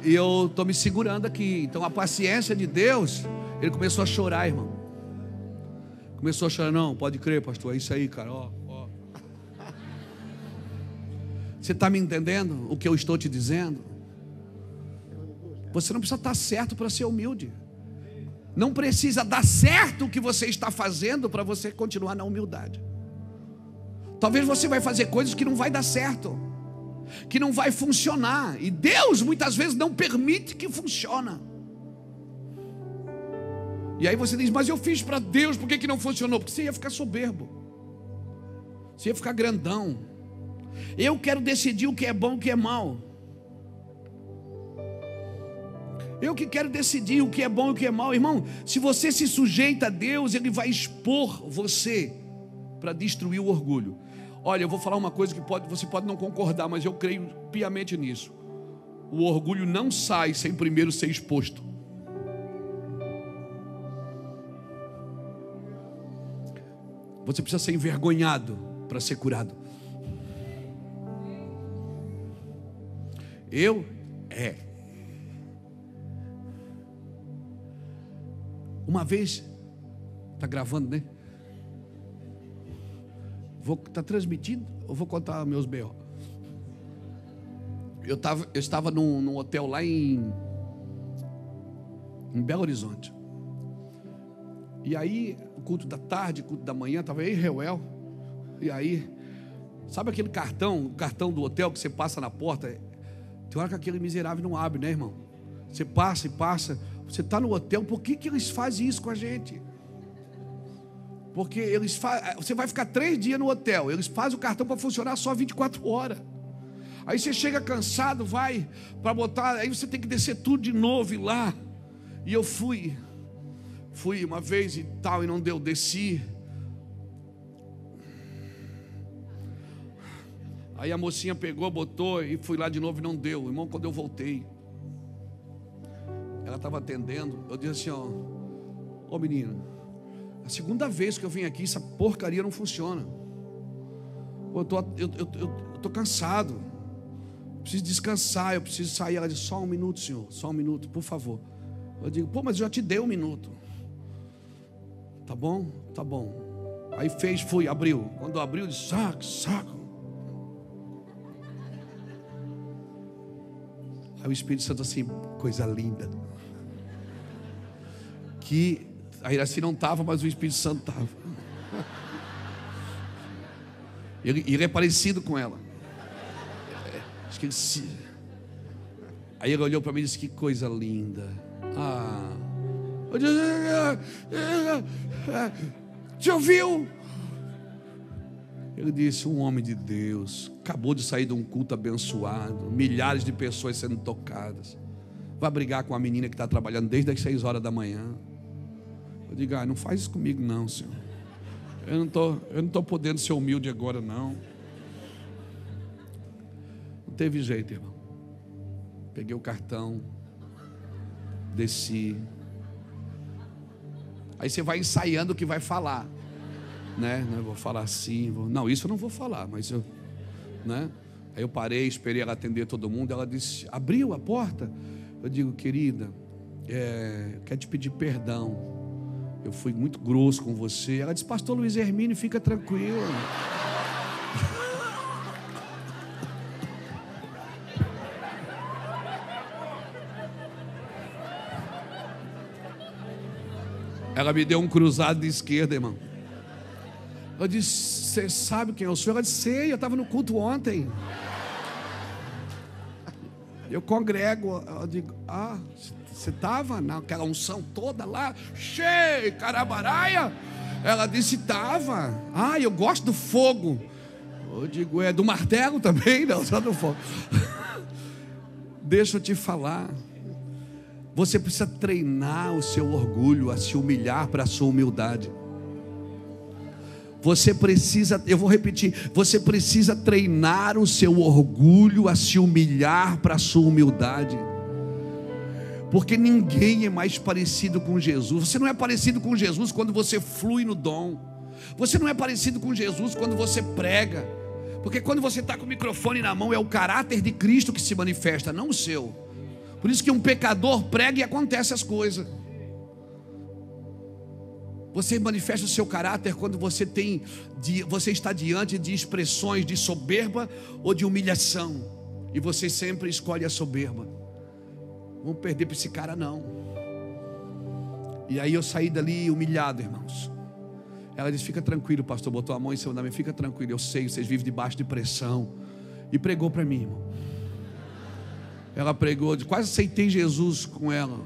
[SPEAKER 2] eu estou me segurando aqui. Então a paciência de Deus, ele começou a chorar, irmão. Começou a chorar: não, pode crer, pastor, é isso aí, cara, ó. Você está me entendendo o que eu estou te dizendo? Você não precisa estar certo para ser humilde. Não precisa dar certo o que você está fazendo para você continuar na humildade. Talvez você vai fazer coisas que não vai dar certo, que não vai funcionar, e Deus muitas vezes não permite que funcione. E aí você diz: mas eu fiz para Deus, por que não funcionou? Porque você ia ficar soberbo, você ia ficar grandão. Eu quero decidir o que é bom e o que é mal. Eu que quero decidir o que é bom e o que é mal. Irmão, se você se sujeita a Deus, Ele vai expor você para destruir o orgulho. Olha, eu vou falar uma coisa que você pode não concordar, mas eu creio piamente nisso. O orgulho não sai sem primeiro ser exposto. Você precisa ser envergonhado para ser curado. Uma vez, está gravando, né? Está transmitindo? Ou vou contar meus B.O.? Eu estava num hotel lá em Belo Horizonte. E aí, o culto da tarde, o culto da manhã, estava eu e Reuel. E aí, Sabe aquele cartão, o cartão do hotel que você passa na porta? Tem hora que aquele miserável não abre, né, irmão? Você passa e passa. Você está no hotel, por que eles fazem isso com a gente? Porque você vai ficar 3 dias no hotel, eles fazem o cartão para funcionar só 24 horas. Aí você chega cansado, vai para botar, aí você tem que descer tudo de novo e lá. E eu fui uma vez e tal, e não deu, desci. Aí a mocinha pegou, botou e fui lá de novo e não deu. Irmão, quando eu voltei, ela estava atendendo, eu disse assim, ô menino, a segunda vez que eu vim aqui, essa porcaria não funciona. Eu tô cansado, preciso descansar, eu preciso sair. Ela disse, só um minuto, senhor, só um minuto, por favor. Eu digo, pô, mas eu já te dei 1 minuto. Tá bom? Tá bom. Aí fui, abriu. Quando abriu, eu disse, saco. Aí o Espírito Santo assim, coisa linda. Que a Iraci não estava, mas o Espírito Santo estava. Ele é parecido com ela. Acho que Aí ele olhou para mim e disse, que coisa linda. Eu disse, te ouviu? Ele disse, um homem de Deus, acabou de sair de um culto abençoado, milhares de pessoas sendo tocadas, vai brigar com a menina que está trabalhando desde as 6 horas da manhã. Eu digo, não faz isso comigo não, senhor. Eu não estou podendo ser humilde agora não. Não teve jeito, irmão. Peguei o cartão, desci. Aí você vai ensaiando o que vai falar, né? Eu vou falar assim, não, isso eu não vou falar, mas eu, né? Aí eu parei, esperei ela atender todo mundo. Ela disse, abriu a porta. Eu digo, querida, quero te pedir perdão. Eu fui muito grosso com você. Ela disse, pastor Luiz Hermínio, fica tranquilo. Ela me deu um cruzado de esquerda, irmão. Eu disse, você sabe quem eu sou? Ela disse, sei, eu estava no culto ontem. Eu congrego. Eu digo, você estava naquela unção toda lá, cheia, carabaraia? Ela disse, estava. Eu gosto do fogo. Eu digo, do martelo também? Não, só do fogo. Deixa eu te falar. Você precisa treinar o seu orgulho a se humilhar para a sua humildade. Você precisa, eu vou repetir, você precisa treinar o seu orgulho a se humilhar para a sua humildade. Porque ninguém é mais parecido com Jesus. Você não é parecido com Jesus quando você flui no dom. Você não é parecido com Jesus quando você prega. Porque quando você está com o microfone na mão, é o caráter de Cristo que se manifesta, não o seu. Por isso que um pecador prega e acontece as coisas. Você manifesta o seu caráter quando você está diante de expressões de soberba ou de humilhação. E você sempre escolhe a soberba. Vamos perder para esse cara não. E aí eu saí dali humilhado, irmãos. Ela disse, fica tranquilo, pastor. Botou a mão em cima da minha, fica tranquilo. Eu sei, vocês vivem debaixo de pressão. E pregou para mim, irmão. Ela pregou, quase aceitei Jesus com ela.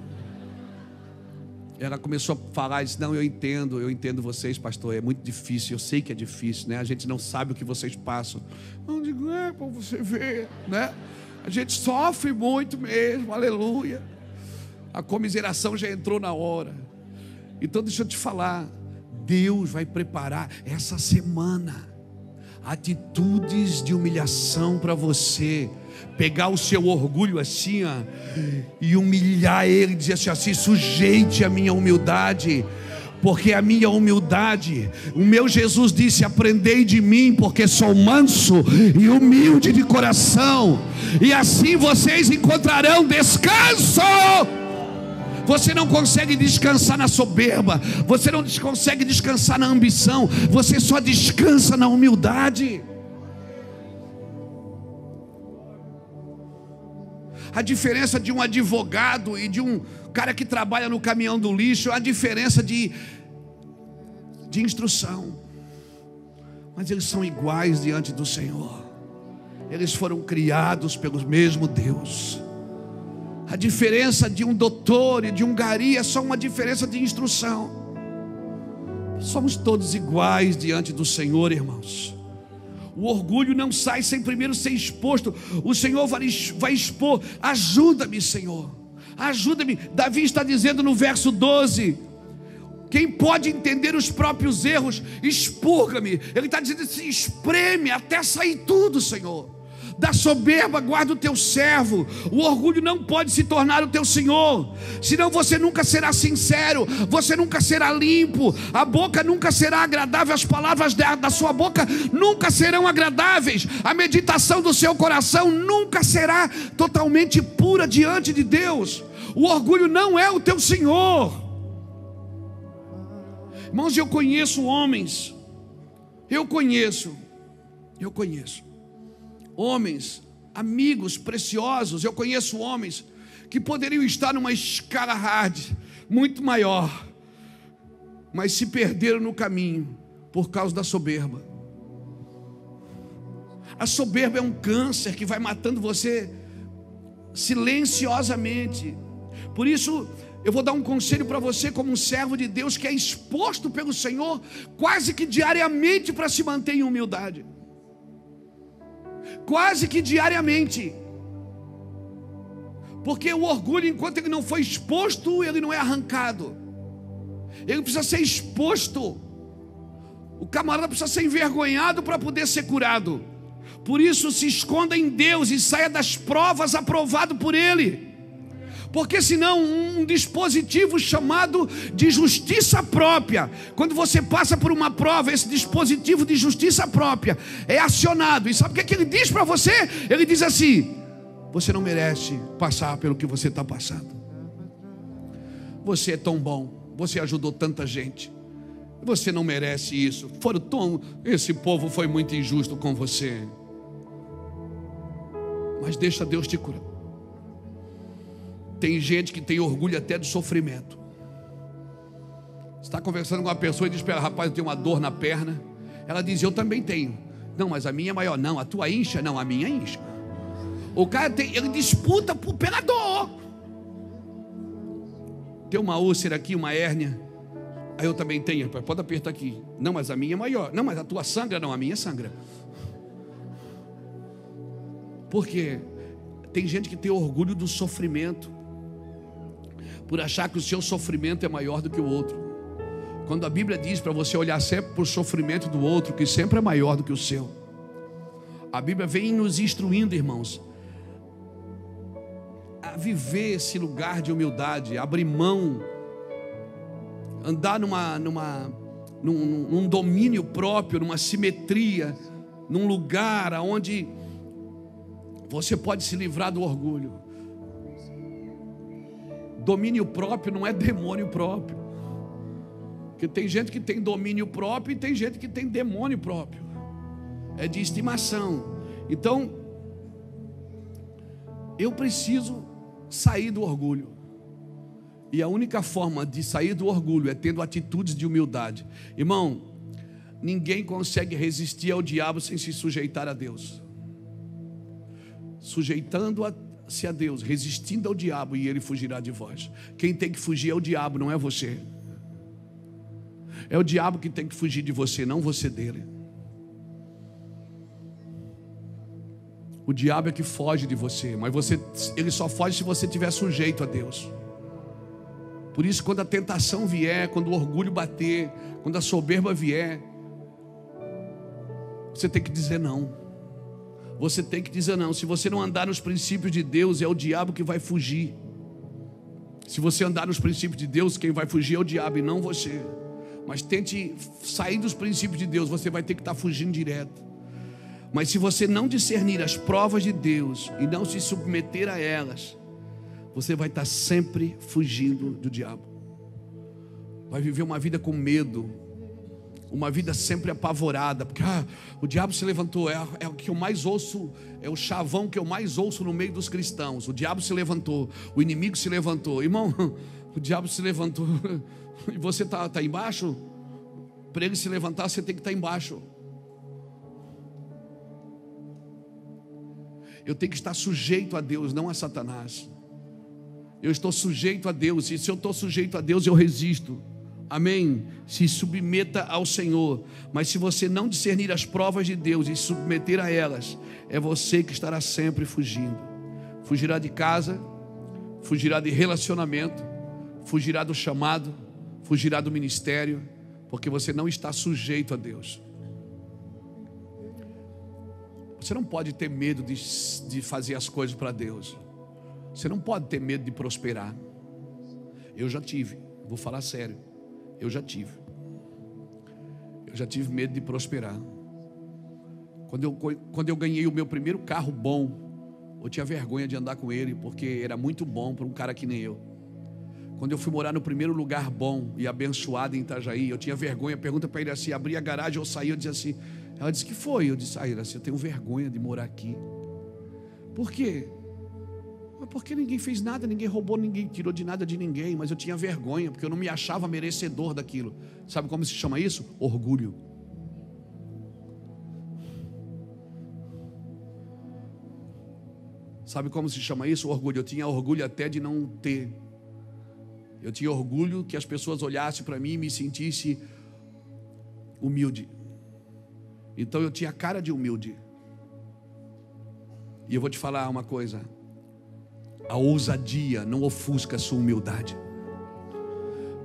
[SPEAKER 2] Ela começou a falar, disse, não, eu entendo vocês, pastor, é muito difícil, eu sei que é difícil, né? A gente não sabe o que vocês passam. Eu digo, para você ver, né? A gente sofre muito mesmo, aleluia. A comiseração já entrou na hora. Então deixa eu te falar, Deus vai preparar essa semana atitudes de humilhação para você. Pegar o seu orgulho assim, e humilhar ele, dizer assim, sujeite a minha humildade, porque a minha humildade, o meu Jesus disse, aprendei de mim, porque sou manso e humilde de coração, e assim vocês encontrarão descanso. Você não consegue descansar na soberba, você não consegue descansar na ambição, você só descansa na humildade. A diferença de um advogado e de um cara que trabalha no caminhão do lixo é a diferença de instrução. mas eles são iguais diante do Senhor. Eles foram criados pelo mesmo Deus. A diferença de um doutor e de um gari é só uma diferença de instrução. Somos todos iguais diante do Senhor, irmãos. O orgulho não sai sem primeiro ser exposto. O Senhor vai expor. Ajuda-me, Senhor, ajuda-me. Davi está dizendo no verso 12: quem pode entender os próprios erros, expurga-me. Ele está dizendo assim: espreme até sair tudo, Senhor. Da soberba guarda o teu servo. O orgulho não pode se tornar o teu senhor, senão você nunca será sincero, você nunca será limpo, a boca nunca será agradável, as palavras da sua boca nunca serão agradáveis, a meditação do seu coração nunca será totalmente pura diante de Deus. O orgulho não é o teu senhor. Irmãos, eu conheço homens, eu conheço homens, amigos preciosos. Eu conheço homens que poderiam estar numa escala hard muito maior, mas se perderam no caminho por causa da soberba. A soberba é um câncer que vai matando você silenciosamente. Por isso eu vou dar um conselho para você, como um servo de Deus que é exposto pelo Senhor quase que diariamente para se manter em humildade. Quase que diariamente. Porque o orgulho, enquanto ele não foi exposto, ele não é arrancado. Ele precisa ser exposto. O camarada precisa ser envergonhado para poder ser curado. Por isso se esconda em Deus e saia das provas aprovado por Ele. Porque senão um dispositivo chamado de justiça própria, quando você passa por uma prova, esse dispositivo de justiça própria é acionado. E sabe o que ele diz para você? Ele diz assim: você não merece passar pelo que você está passando. Você é tão bom, você ajudou tanta gente, você não merece isso. Esse povo foi muito injusto com você. Mas deixa Deus te curar. Tem gente que tem orgulho até do sofrimento. Você está conversando com uma pessoa e diz para ela: rapaz, eu tenho uma dor na perna. Ela diz: eu também tenho. Não, mas a minha é maior. Não, a tua incha. Não, a minha incha. O cara ele disputa pela dor. Tem uma úlcera aqui, uma hérnia. Aí eu também tenho. Pode apertar aqui. Não, mas a minha é maior. Não, mas a tua sangra. Não, a minha sangra. Por quê? Tem gente que tem orgulho do sofrimento, por achar que o seu sofrimento é maior do que o outro. Quando a Bíblia diz para você olhar sempre para o sofrimento do outro, que sempre é maior do que o seu. A Bíblia vem nos instruindo, irmãos, a viver esse lugar de humildade, abrir mão, andar num domínio próprio, numa simetria, num lugar onde você pode se livrar do orgulho. Domínio próprio não é demônio próprio. Porque tem gente que tem domínio próprio e tem gente que tem demônio próprio. É de estimação. Então, eu preciso sair do orgulho. E a única forma de sair do orgulho é tendo atitudes de humildade. Irmão, ninguém consegue resistir ao diabo sem se sujeitar a Deus. Sujeitando-se a Deus, resistindo ao diabo, e ele fugirá de vós. Quem tem que fugir é o diabo, não é você. É o diabo que tem que fugir de você, não você dele. O diabo é que foge de você, mas ele só foge se você estiver sujeito a Deus. Por isso, quando a tentação vier, quando o orgulho bater, quando a soberba vier, você tem que dizer não. Você tem que dizer não. Se você não andar nos princípios de Deus, é o diabo que vai fugir. Se você andar nos princípios de Deus, quem vai fugir é o diabo e não você. Mas tente sair dos princípios de Deus, você vai ter que estar fugindo direto. Mas se você não discernir as provas de Deus e não se submeter a elas, você vai estar sempre fugindo do diabo. Vai viver uma vida com medo, uma vida sempre apavorada, porque o diabo se levantou. É o que eu mais ouço, é o chavão que eu mais ouço no meio dos cristãos. O diabo se levantou, o inimigo se levantou. Irmão, o diabo se levantou e você está embaixo. Para ele se levantar, você tem que estar embaixo. Eu tenho que estar sujeito a Deus, não a Satanás. Eu estou sujeito a Deus, e se eu estou sujeito a Deus, eu resisto. Amém? Se submeta ao Senhor. Mas se você não discernir as provas de Deus e se submeter a elas, é você que estará sempre fugindo. Fugirá de casa, fugirá de relacionamento, fugirá do chamado, fugirá do ministério, porque você não está sujeito a Deus. Você não pode ter medo de fazer as coisas para Deus. Você não pode ter medo de prosperar. Eu já tive, vou falar sério. Eu já tive medo de prosperar. Quando eu ganhei o meu primeiro carro bom, eu tinha vergonha de andar com ele, porque era muito bom para um cara que nem eu. Quando eu fui morar no primeiro lugar bom e abençoado em Itajaí, eu tinha vergonha. Pergunta para ele assim, abria a garagem, eu saí, eu dizia assim. Ela disse, que foi? Eu disse, assim, eu tenho vergonha de morar aqui. Por quê? Porque ninguém fez nada, ninguém roubou, ninguém tirou de nada de ninguém. Mas eu tinha vergonha, porque eu não me achava merecedor daquilo. Sabe como se chama isso? Orgulho. Sabe como se chama isso? Orgulho. Eu tinha orgulho até de não ter. Eu tinha orgulho que as pessoas olhassem para mim e me sentissem humilde. Então eu tinha cara de humilde. E eu vou te falar uma coisa. A ousadia não ofusca a sua humildade.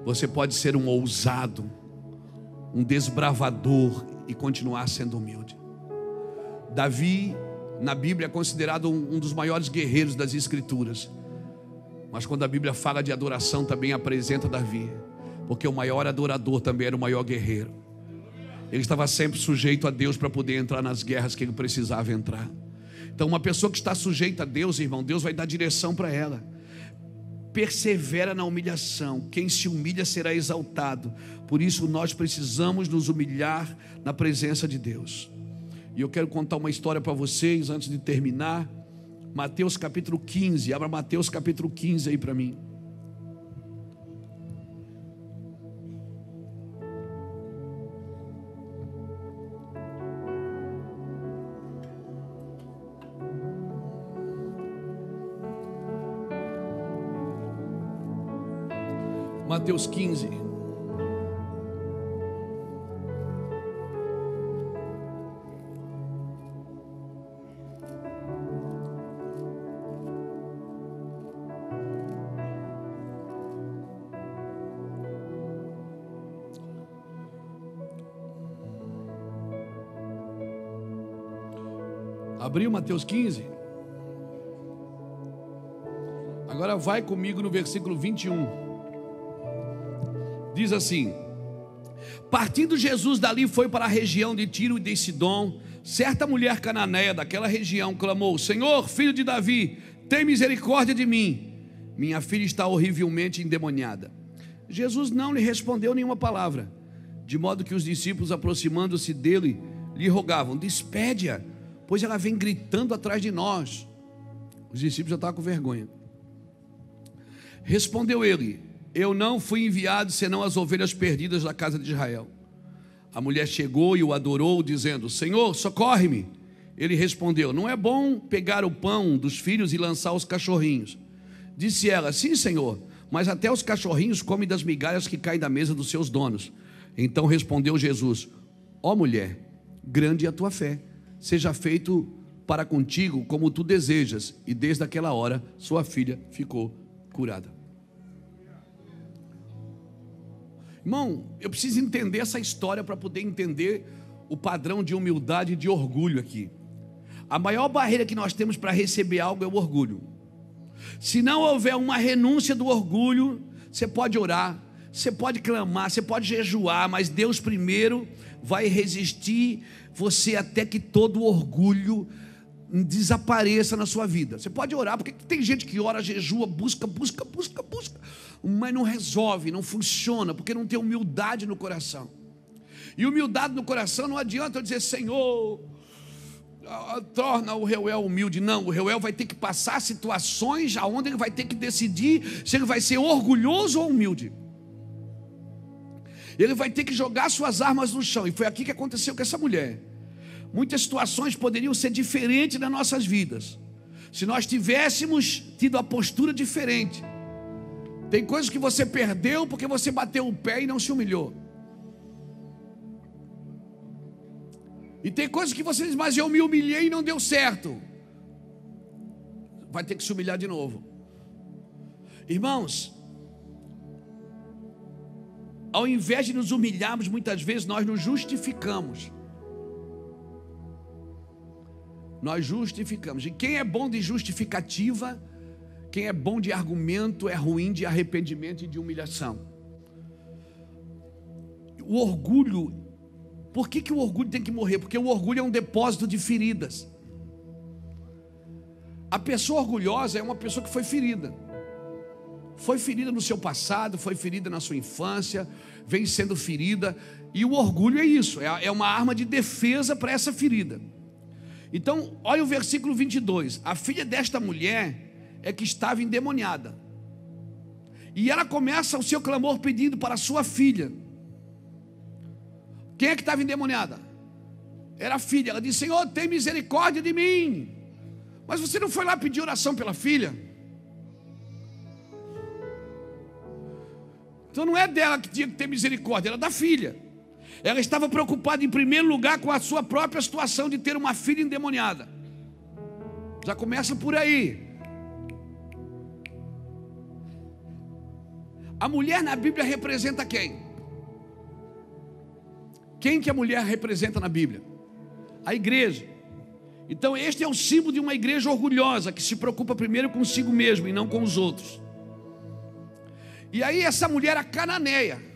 [SPEAKER 2] Você pode ser um ousado, um desbravador e continuar sendo humilde. Davi, na Bíblia, é considerado um dos maiores guerreiros das Escrituras. Mas quando a Bíblia fala de adoração, também apresenta Davi, porque o maior adorador também era o maior guerreiro. Ele estava sempre sujeito a Deus para poder entrar nas guerras que ele precisava entrar. Então uma pessoa que está sujeita a Deus, irmão, Deus vai dar direção para ela. Persevera na humilhação. Quem se humilha será exaltado. Por isso nós precisamos nos humilhar na presença de Deus. E eu quero contar uma história para vocês antes de terminar. Mateus capítulo 15. Abra Mateus capítulo 15 aí para mim. Mateus 15. Abriu Mateus 15? Agora vai comigo no versículo 21. Diz assim: partindo Jesus dali foi para a região de Tiro e de Sidom. Certa mulher cananeia daquela região clamou: Senhor, filho de Davi, tem misericórdia de mim, minha filha está horrivelmente endemoniada. Jesus não lhe respondeu nenhuma palavra, de modo que os discípulos, aproximando-se dele, lhe rogavam: despede-a, pois ela vem gritando atrás de nós. Os discípulos já estavam com vergonha. Respondeu ele: eu não fui enviado senão as ovelhas perdidas da casa de Israel. A mulher chegou e o adorou, dizendo: Senhor, socorre-me. Ele respondeu: não é bom pegar o pão dos filhos e lançar aos cachorrinhos. Disse ela: sim, Senhor, mas até os cachorrinhos comem das migalhas que caem da mesa dos seus donos. Então respondeu Jesus: ó mulher, grande é a tua fé, seja feito para contigo como tu desejas. E desde aquela hora sua filha ficou curada. Irmão, eu preciso entender essa história para poder entender o padrão de humildade e de orgulho aqui. A maior barreira que nós temos para receber algo é o orgulho. Se não houver uma renúncia do orgulho, você pode orar, você pode clamar, você pode jejuar, mas Deus primeiro vai resistir você até que todo o orgulho desapareça na sua vida. Você pode orar, porque tem gente que ora, jejua, busca, mas não resolve, não funciona, porque não tem humildade no coração. E humildade no coração não adianta eu dizer: Senhor, torna o Reuel humilde. Não, o Reuel vai ter que passar situações onde ele vai ter que decidir se ele vai ser orgulhoso ou humilde. Ele vai ter que jogar suas armas no chão. E foi aqui que aconteceu com essa mulher. Muitas situações poderiam ser diferentes nas nossas vidas, Se nós tivéssemos tido a postura diferente. Tem coisas que você perdeu porque você bateu o pé e não se humilhou. E tem coisas que você diz, mas eu me humilhei e não deu certo. Vai ter que se humilhar de novo. Irmãos, ao invés de nos humilharmos, muitas vezes nós nos justificamos. Nós justificamos. E quem é bom de justificativa, quem é bom de argumento, é ruim de arrependimento e de humilhação. O orgulho, por que o orgulho tem que morrer? Porque o orgulho é um depósito de feridas. A pessoa orgulhosa é uma pessoa que foi ferida. Foi ferida no seu passado, foi ferida na sua infância, vem sendo ferida. E o orgulho é isso, é uma arma de defesa para essa ferida. Então, olha o versículo 22. A filha desta mulher é que estava endemoniada. E ela começa o seu clamor pedindo para a sua filha. Quem é que estava endemoniada? Era a filha. Ela disse, Senhor, tem misericórdia de mim. Mas você não foi lá pedir oração pela filha? Então não é dela que tinha que ter misericórdia, era da filha. Ela estava preocupada em primeiro lugar com a sua própria situação de ter uma filha endemoniada. Já começa por aí. A mulher na Bíblia representa quem? Quem que a mulher representa na Bíblia? A igreja. Então este é o símbolo de uma igreja orgulhosa, que se preocupa primeiro consigo mesmo e não com os outros. E aí essa mulher, a cananeia.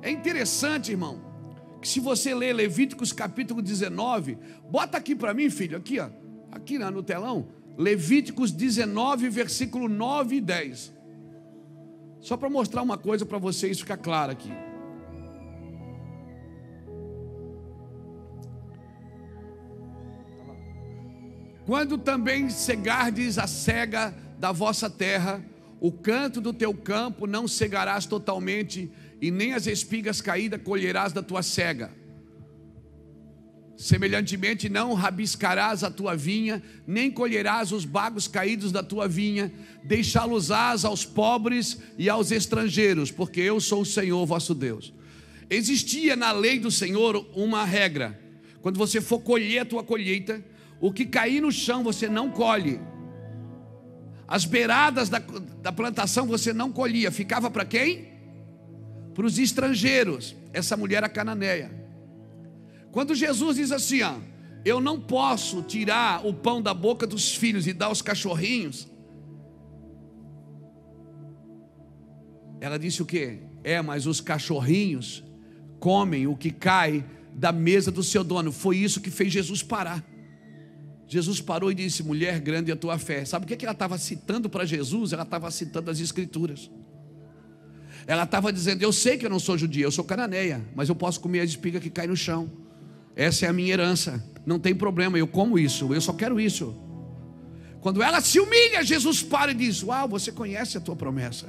[SPEAKER 2] É interessante, irmão, que se você ler Levíticos capítulo 19, bota aqui para mim, filho, aqui, ó, aqui no telão, Levíticos 19, versículo 9 e 10. Só para mostrar uma coisa para vocês ficar claro aqui. Quando também cegardes a cega da vossa terra, o canto do teu campo não cegarás totalmente, e nem as espigas caídas colherás da tua cega. Semelhantemente, não rabiscarás a tua vinha, nem colherás os bagos caídos da tua vinha, deixá-los-ás aos pobres e aos estrangeiros, porque eu sou o Senhor vosso Deus. Existia na lei do Senhor uma regra: quando você for colher a tua colheita, o que cair no chão você não colhe. As beiradas da plantação você não colhia. Ficava para quem? Para os estrangeiros. Essa mulher, a cananeia. Quando Jesus diz assim, ó, eu não posso tirar o pão da boca dos filhos e dar aos cachorrinhos, ela disse o quê? Mas os cachorrinhos comem o que cai da mesa do seu dono. Foi isso que fez Jesus parar. Jesus parou e disse, mulher, grande é a tua fé. Sabe o que ela estava citando para Jesus? Ela estava citando as Escrituras. Ela estava dizendo, eu sei que eu não sou judia, eu sou cananeia, mas eu posso comer a espiga que cai no chão. Essa é a minha herança, não tem problema, eu como isso, eu só quero isso. Quando ela se humilha, Jesus para e diz, uau, você conhece a tua promessa.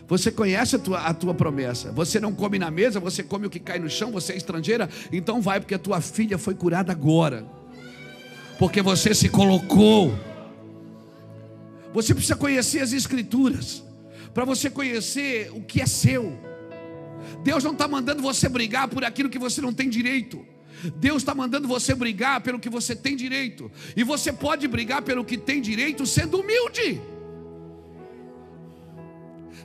[SPEAKER 2] Você conhece a tua promessa. Você não come na mesa, você come o que cai no chão, você é estrangeira, então vai, porque a tua filha foi curada agora. Porque você se colocou. Você precisa conhecer as Escrituras, para você conhecer o que é seu. Deus não está mandando você brigar por aquilo que você não tem direito. Deus está mandando você brigar pelo que você tem direito. E você pode brigar pelo que tem direito sendo humilde.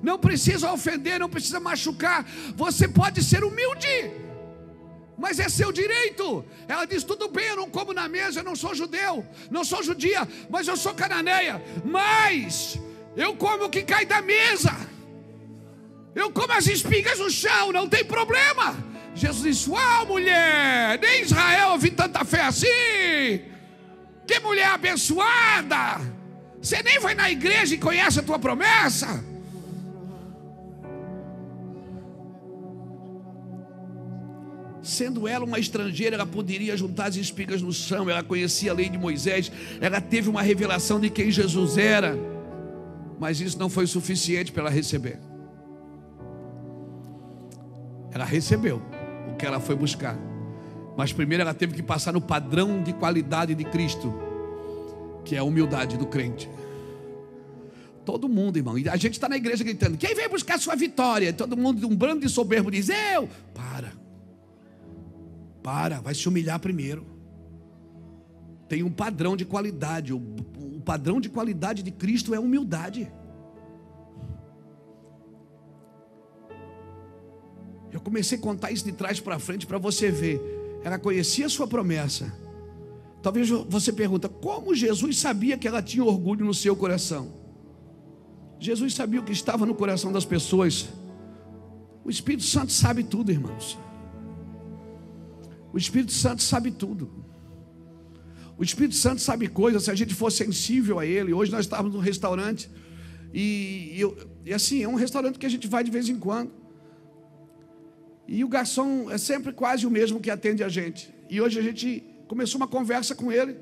[SPEAKER 2] Não precisa ofender, não precisa machucar. Você pode ser humilde, mas é seu direito. Ela diz, tudo bem, eu não como na mesa, eu não sou judeu, não sou judia, mas eu sou cananeia. Mas eu como o que cai da mesa, eu como as espigas no chão, não tem problema. Jesus disse, uau, mulher, nem em Israel eu vi tanta fé assim. Que mulher abençoada. Você nem vai na igreja e conhece a tua promessa. Sendo ela uma estrangeira, ela poderia juntar as espigas no chão. Ela conhecia a lei de Moisés, ela teve uma revelação de quem Jesus era, mas isso não foi suficiente para ela receber. Ela recebeu o que ela foi buscar. Mas primeiro ela teve que passar no padrão de qualidade de Cristo, que é a humildade do crente. Todo mundo, irmão. E a gente está na igreja gritando: quem vem buscar sua vitória? E todo mundo, um bando de soberbo, diz: eu. Para, vai se humilhar primeiro. Tem um padrão de qualidade. O padrão de qualidade de Cristo é humildade. Eu comecei a contar isso de trás para frente para você ver. Ela conhecia a sua promessa. Talvez você pergunta: como Jesus sabia que ela tinha orgulho no seu coração? Jesus sabia o que estava no coração das pessoas. O Espírito Santo sabe tudo, irmãos. O Espírito Santo sabe tudo. O Espírito Santo sabe coisas. Se a gente for sensível a Ele. Hoje nós estávamos num restaurante e assim, é um restaurante que a gente vai de vez em quando. E o garçom é sempre quase o mesmo que atende a gente. E hoje a gente começou uma conversa com ele.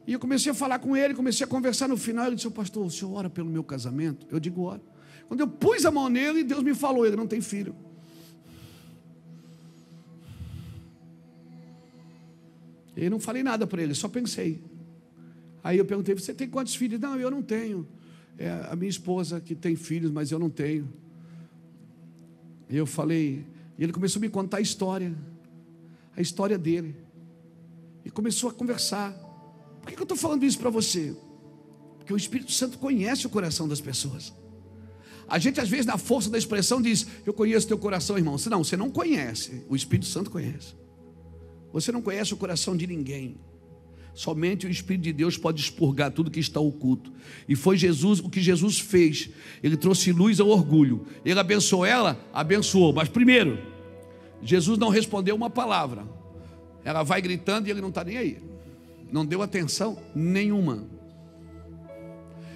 [SPEAKER 2] E eu comecei a falar com ele, comecei a conversar. No final ele disse: pastor, o senhor ora pelo meu casamento? Eu digo: ora. Quando eu pus a mão nele, Deus me falou: ele não tem filho. Eu não falei nada para ele, só pensei. Aí eu perguntei: você tem quantos filhos? Não, eu não tenho. É a minha esposa que tem filhos, mas eu não tenho. E eu falei, e ele começou a me contar a história dele. E começou a conversar. Por que eu estou falando isso para você? Porque o Espírito Santo conhece o coração das pessoas. A gente às vezes na força da expressão diz: eu conheço teu coração, irmão. Não, você não conhece. O Espírito Santo conhece. Você não conhece o coração de ninguém. Somente o Espírito de Deus pode expurgar tudo que está oculto. E foi Jesus, o que Jesus fez. Ele trouxe luz ao orgulho. Ele abençoou ela, abençoou. Mas primeiro, Jesus não respondeu uma palavra. Ela vai gritando e ele não está nem aí. Não deu atenção nenhuma.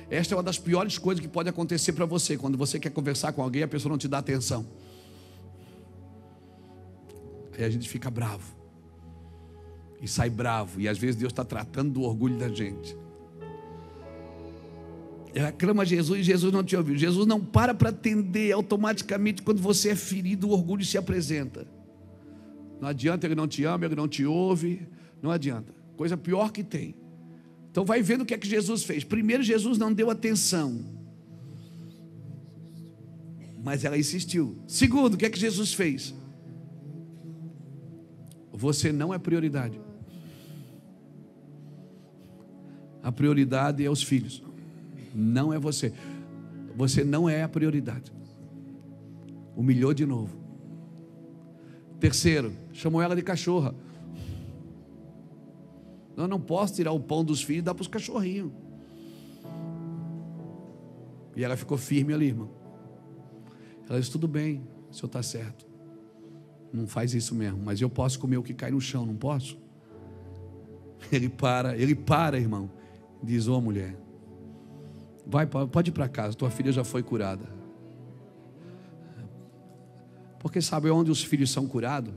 [SPEAKER 2] Esta é uma das piores coisas que pode acontecer para você. Quando você quer conversar com alguém, a pessoa não te dá atenção. Aí a gente fica bravo. E sai bravo. E às vezes Deus está tratando do orgulho da gente. Ela clama a Jesus e Jesus não te ouviu. Jesus não para atender. Automaticamente, quando você é ferido, o orgulho se apresenta. Não adianta, ele não te ama, ele não te ouve. Não adianta. Coisa pior que tem. Então vai vendo o que é que Jesus fez. Primeiro, Jesus não deu atenção, mas ela insistiu. Segundo, o que é que Jesus fez? Você não é prioridade. A prioridade é os filhos. Não é você. Você não é a prioridade. Humilhou de novo. Terceiro, chamou ela de cachorra. Eu não posso tirar o pão dos filhos e dar para os cachorrinhos. E ela ficou firme ali, irmão. Ela disse: tudo bem, o senhor está certo. Não faz isso mesmo, mas eu posso comer o que cai no chão, não posso? Ele para, irmão. Diz: ô mulher, pode ir para casa, tua filha já foi curada. Porque sabe onde os filhos são curados?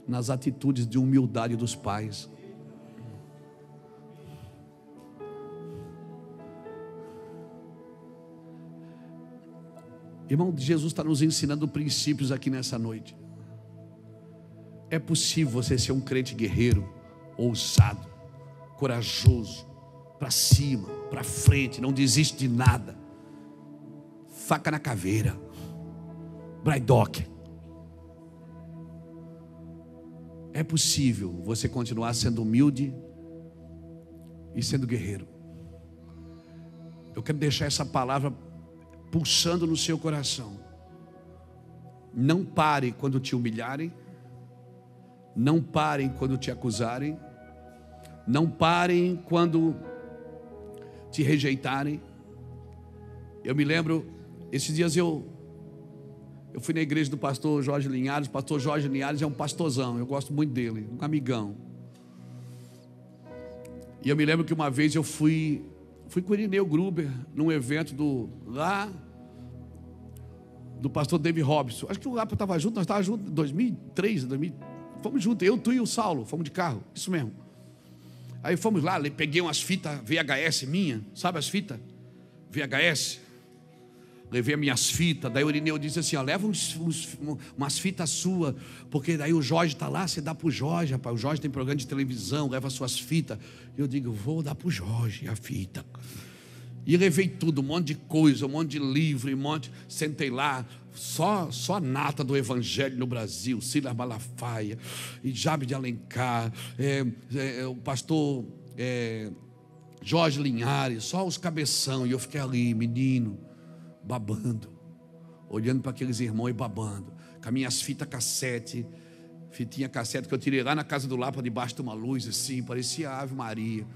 [SPEAKER 2] Nas atitudes de humildade dos pais. Irmão, Jesus está nos ensinando princípios aqui nessa noite. É possível você ser um crente guerreiro, ousado, corajoso, para cima, para frente, não desiste de nada. Faca na caveira, Braidock. É possível você continuar sendo humilde e sendo guerreiro. Eu quero deixar essa palavra pulsando no seu coração. Não pare quando te humilharem. Não parem quando te acusarem. Não parem quando te rejeitarem. Eu me lembro, esses dias eu fui na igreja do pastor Jorge Linhares. O pastor Jorge Linhares é um pastorzão, eu gosto muito dele, um amigão. E eu me lembro que uma vez eu fui com o Irineu Gruber num evento do pastor David Robson. Acho que o Lapa estava junto, nós estávamos juntos em 2003, fomos juntos, eu, tu e o Saulo, fomos de carro, isso mesmo. Aí fomos lá, peguei umas fitas VHS minha, sabe as fitas? VHS. levei as minhas fitas. Daí o Irineu disse assim, ó, leva umas fitas suas, porque daí o Jorge está lá, você dá para o Jorge, rapaz. O Jorge tem programa de televisão, leva suas fitas. E eu digo, vou dar para o Jorge a fita. E levei tudo, um monte de coisa, um monte de livro, sentei lá, só a nata do evangelho no Brasil, Silas Malafaia, e Jabe de Alencar, o pastor Jorge Linhares, só os cabeção. E eu fiquei ali, menino, babando, olhando para aqueles irmãos e babando, com as minhas fitas cassete, fitinha cassete que eu tirei lá na casa do Lapa, debaixo de uma luz assim, parecia a Ave Maria.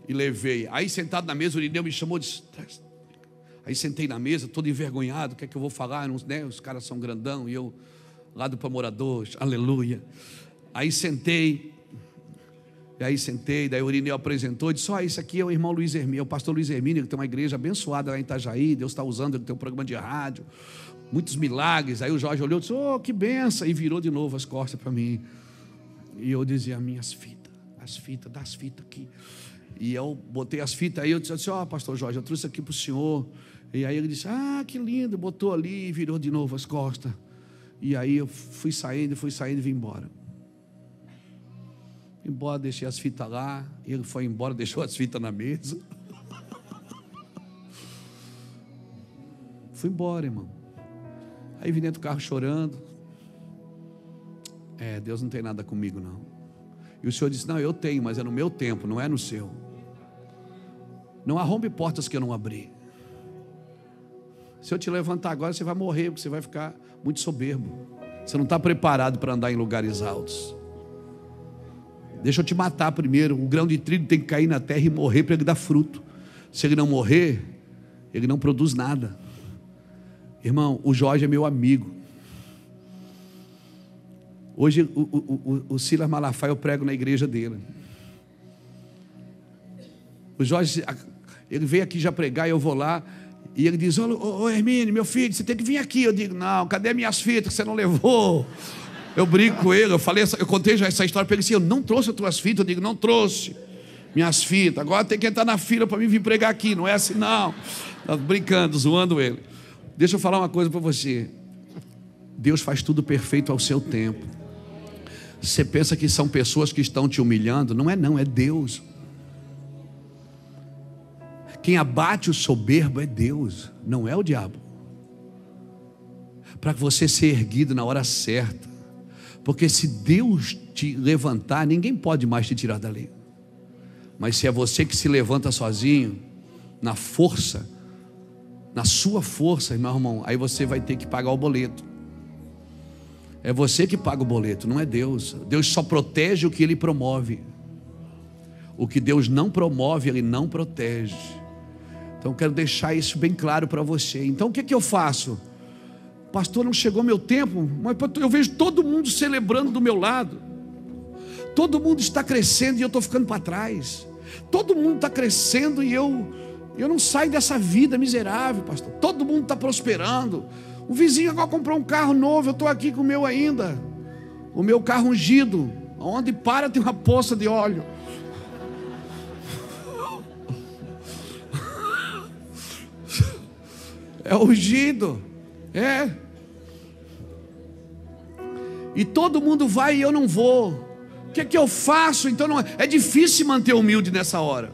[SPEAKER 2] E levei. Aí sentado na mesa, o Irineu me chamou, disse, aí sentei na mesa, todo envergonhado, o que é que eu vou falar, né? Os caras são grandão, e eu lá do Pamorador, aleluia. Aí sentei, daí o Irineu apresentou e disse, isso aqui é o irmão Luiz Hermínio, é o pastor Luiz Hermínio, que tem uma igreja abençoada lá em Itajaí, Deus está usando, ele tem um programa de rádio, muitos milagres. Aí o Jorge olhou e disse, que benção, e virou de novo as costas para mim. E eu dizia, minhas fitas, dá as fitas aqui. E eu botei as fitas aí, eu disse assim, pastor Jorge, eu trouxe aqui para o senhor. E aí ele disse, que lindo, botou ali e virou de novo as costas. E aí eu fui saindo e vim embora. Deixei as fitas lá, ele foi embora, deixou as fitas na mesa. Fui embora, irmão. Aí vim dentro do carro chorando. Deus não tem nada comigo, não. E o Senhor disse, não, eu tenho, mas é no meu tempo, não é no seu. Não arrombe portas que eu não abri. Se eu te levantar agora, você vai morrer, porque você vai ficar muito soberbo. Você não está preparado para andar em lugares altos. Deixa eu te matar primeiro. O grão de trigo tem que cair na terra e morrer para ele dar fruto. Se ele não morrer, ele não produz nada. Irmão, o Jorge é meu amigo. Hoje o Silas Malafaia eu prego na igreja dele. O Jorge, ele veio aqui já pregar e eu vou lá. E ele diz, ô Hermínio, meu filho, você tem que vir aqui. Eu digo, não, cadê minhas fitas que você não levou? Eu brinco com ele, eu contei já essa história para ele assim, eu não trouxe as tuas fitas. Eu digo, não trouxe minhas fitas. Agora tem que entrar na fila para mim vir pregar aqui. Não é assim não. Tá brincando, zoando ele. Deixa eu falar uma coisa para você. Deus faz tudo perfeito ao seu tempo. Você pensa que são pessoas que estão te humilhando? Não é Deus. Quem abate o soberbo é Deus, não é o diabo. Para você ser erguido na hora certa. Porque se Deus te levantar, ninguém pode mais te tirar dali. Mas se é você que se levanta sozinho, na força, na sua força, meu irmão, aí você vai ter que pagar o boleto. É você que paga o boleto, não é Deus. Deus só protege o que Ele promove. O que Deus não promove, Ele não protege. Então eu quero deixar isso bem claro para você. Então o que eu faço? Pastor, não chegou meu tempo, mas eu vejo todo mundo celebrando do meu lado. Todo mundo está crescendo e eu estou ficando para trás. Todo mundo está crescendo e eu não saio dessa vida miserável, pastor. Todo mundo está prosperando. O vizinho agora comprou um carro novo, eu estou aqui com o meu ainda. O meu carro ungido, onde para tem uma poça de óleo. É ungido. E todo mundo vai e eu não vou. O que eu faço? Então não é difícil se manter humilde nessa hora,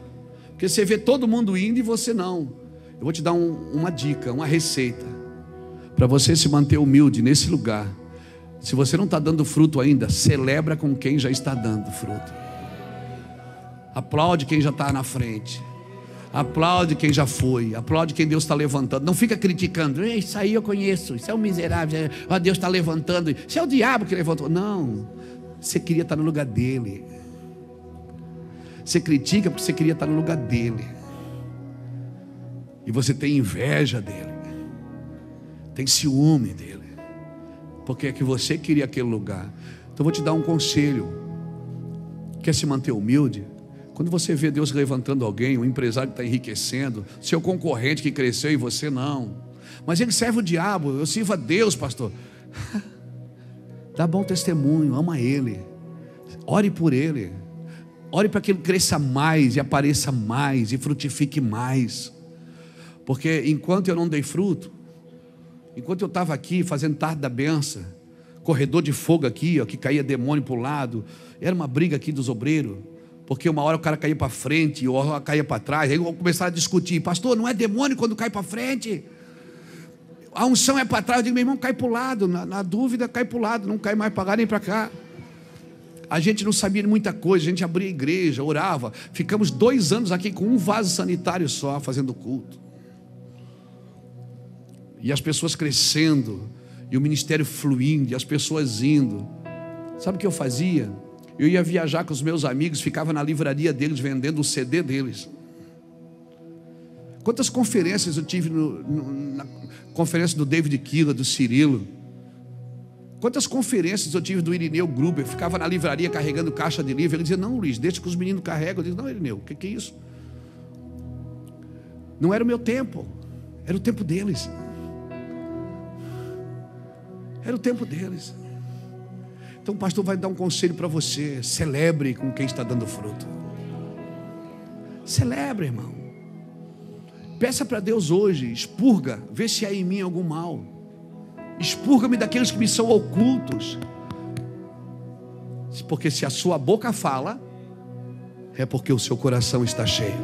[SPEAKER 2] porque você vê todo mundo indo e você não. Eu vou te dar uma dica, uma receita para você se manter humilde nesse lugar. Se você não está dando fruto ainda, celebra com quem já está dando fruto. Aplaude quem já está na frente. Aplaude quem já foi. Aplaude quem Deus está levantando. Não fica criticando. Isso aí eu conheço. Isso é um miserável. Deus está levantando. Isso é o diabo que levantou. Não. Você queria estar no lugar dele. Você critica porque você queria estar no lugar dele. E você tem inveja dele. Tem ciúme dele. Porque é que você queria aquele lugar. Então eu vou te dar um conselho. Quer se manter humilde? Quando você vê Deus levantando alguém, um empresário que está enriquecendo, seu concorrente que cresceu e você não, mas ele serve o diabo, eu sirvo a Deus, pastor. Dá bom testemunho, ama ele, ore por ele, ore para que ele cresça mais e apareça mais e frutifique mais. Porque enquanto eu não dei fruto, enquanto eu estava aqui fazendo tarde da benção, corredor de fogo aqui, ó, que caía demônio para o lado, era uma briga aqui dos obreiros, porque uma hora o cara caía para frente, ou caía para trás, aí começaram a discutir: pastor, não é demônio quando cai para frente? A unção é para trás. Eu digo: meu irmão, cai para o lado, na dúvida cai para o lado, não cai mais para lá nem para cá. A gente não sabia muita coisa, a gente abria a igreja, orava, ficamos 2 anos aqui com um vaso sanitário só, fazendo culto, e as pessoas crescendo, e o ministério fluindo, e as pessoas indo. Sabe o que eu fazia? Eu ia viajar com os meus amigos, ficava na livraria deles vendendo o CD deles. Quantas conferências eu tive na conferência do David Killa, do Cirilo. Quantas conferências eu tive do Irineu Gruber. Ficava na livraria carregando caixa de livro. Ele dizia: não, Luiz, deixa que os meninos carregam. Eu disse: não, Irineu, o que é isso? Não era o meu tempo, era o tempo deles. Era o tempo deles. Então o pastor vai dar um conselho para você: celebre com quem está dando fruto. Celebre, irmão. Peça para Deus hoje: expurga, vê se há em mim algum mal. Expurga-me daqueles que me são ocultos. Porque se a sua boca fala, é porque o seu coração está cheio.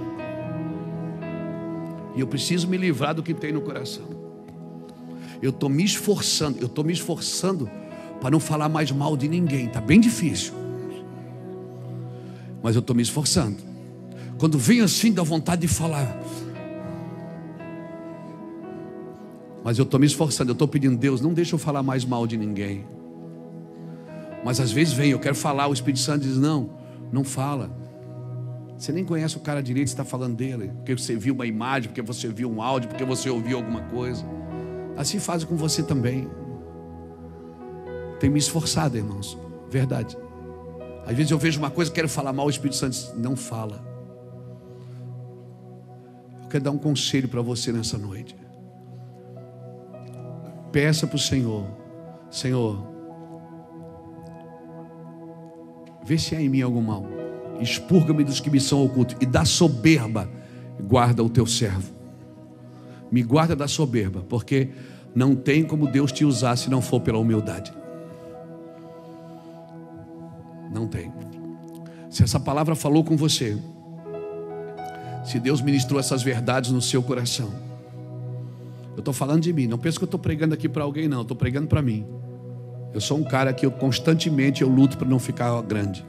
[SPEAKER 2] E eu preciso me livrar do que tem no coração. Eu estou me esforçando para não falar mais mal de ninguém. Está bem difícil, mas eu estou me esforçando. Quando vem assim, dá vontade de falar, mas eu estou me esforçando. Eu estou pedindo: Deus, não deixa eu falar mais mal de ninguém. Mas às vezes vem, eu quero falar, o Espírito Santo diz: não, não fala. Você nem conhece o cara direito, você está falando dele, porque você viu uma imagem, porque você viu um áudio, porque você ouviu alguma coisa. Assim faz com você também. Tenho me esforçado, irmãos, verdade. Às vezes eu vejo uma coisa, quero falar mal, o Espírito Santo diz: não fala. Eu quero dar um conselho para você nessa noite. Peça para o Senhor: Senhor, vê se há em mim algum mal, expurga-me dos que me são ocultos, e da soberba guarda o teu servo. Me guarda da soberba, porque não tem como Deus te usar se não for pela humildade. Não tem. Se essa palavra falou com você, se Deus ministrou essas verdades no seu coração, eu estou falando de mim. Não penso que eu estou pregando aqui para alguém, não. Eu estou pregando para mim. Eu sou um cara que constantemente eu luto para não ficar grande,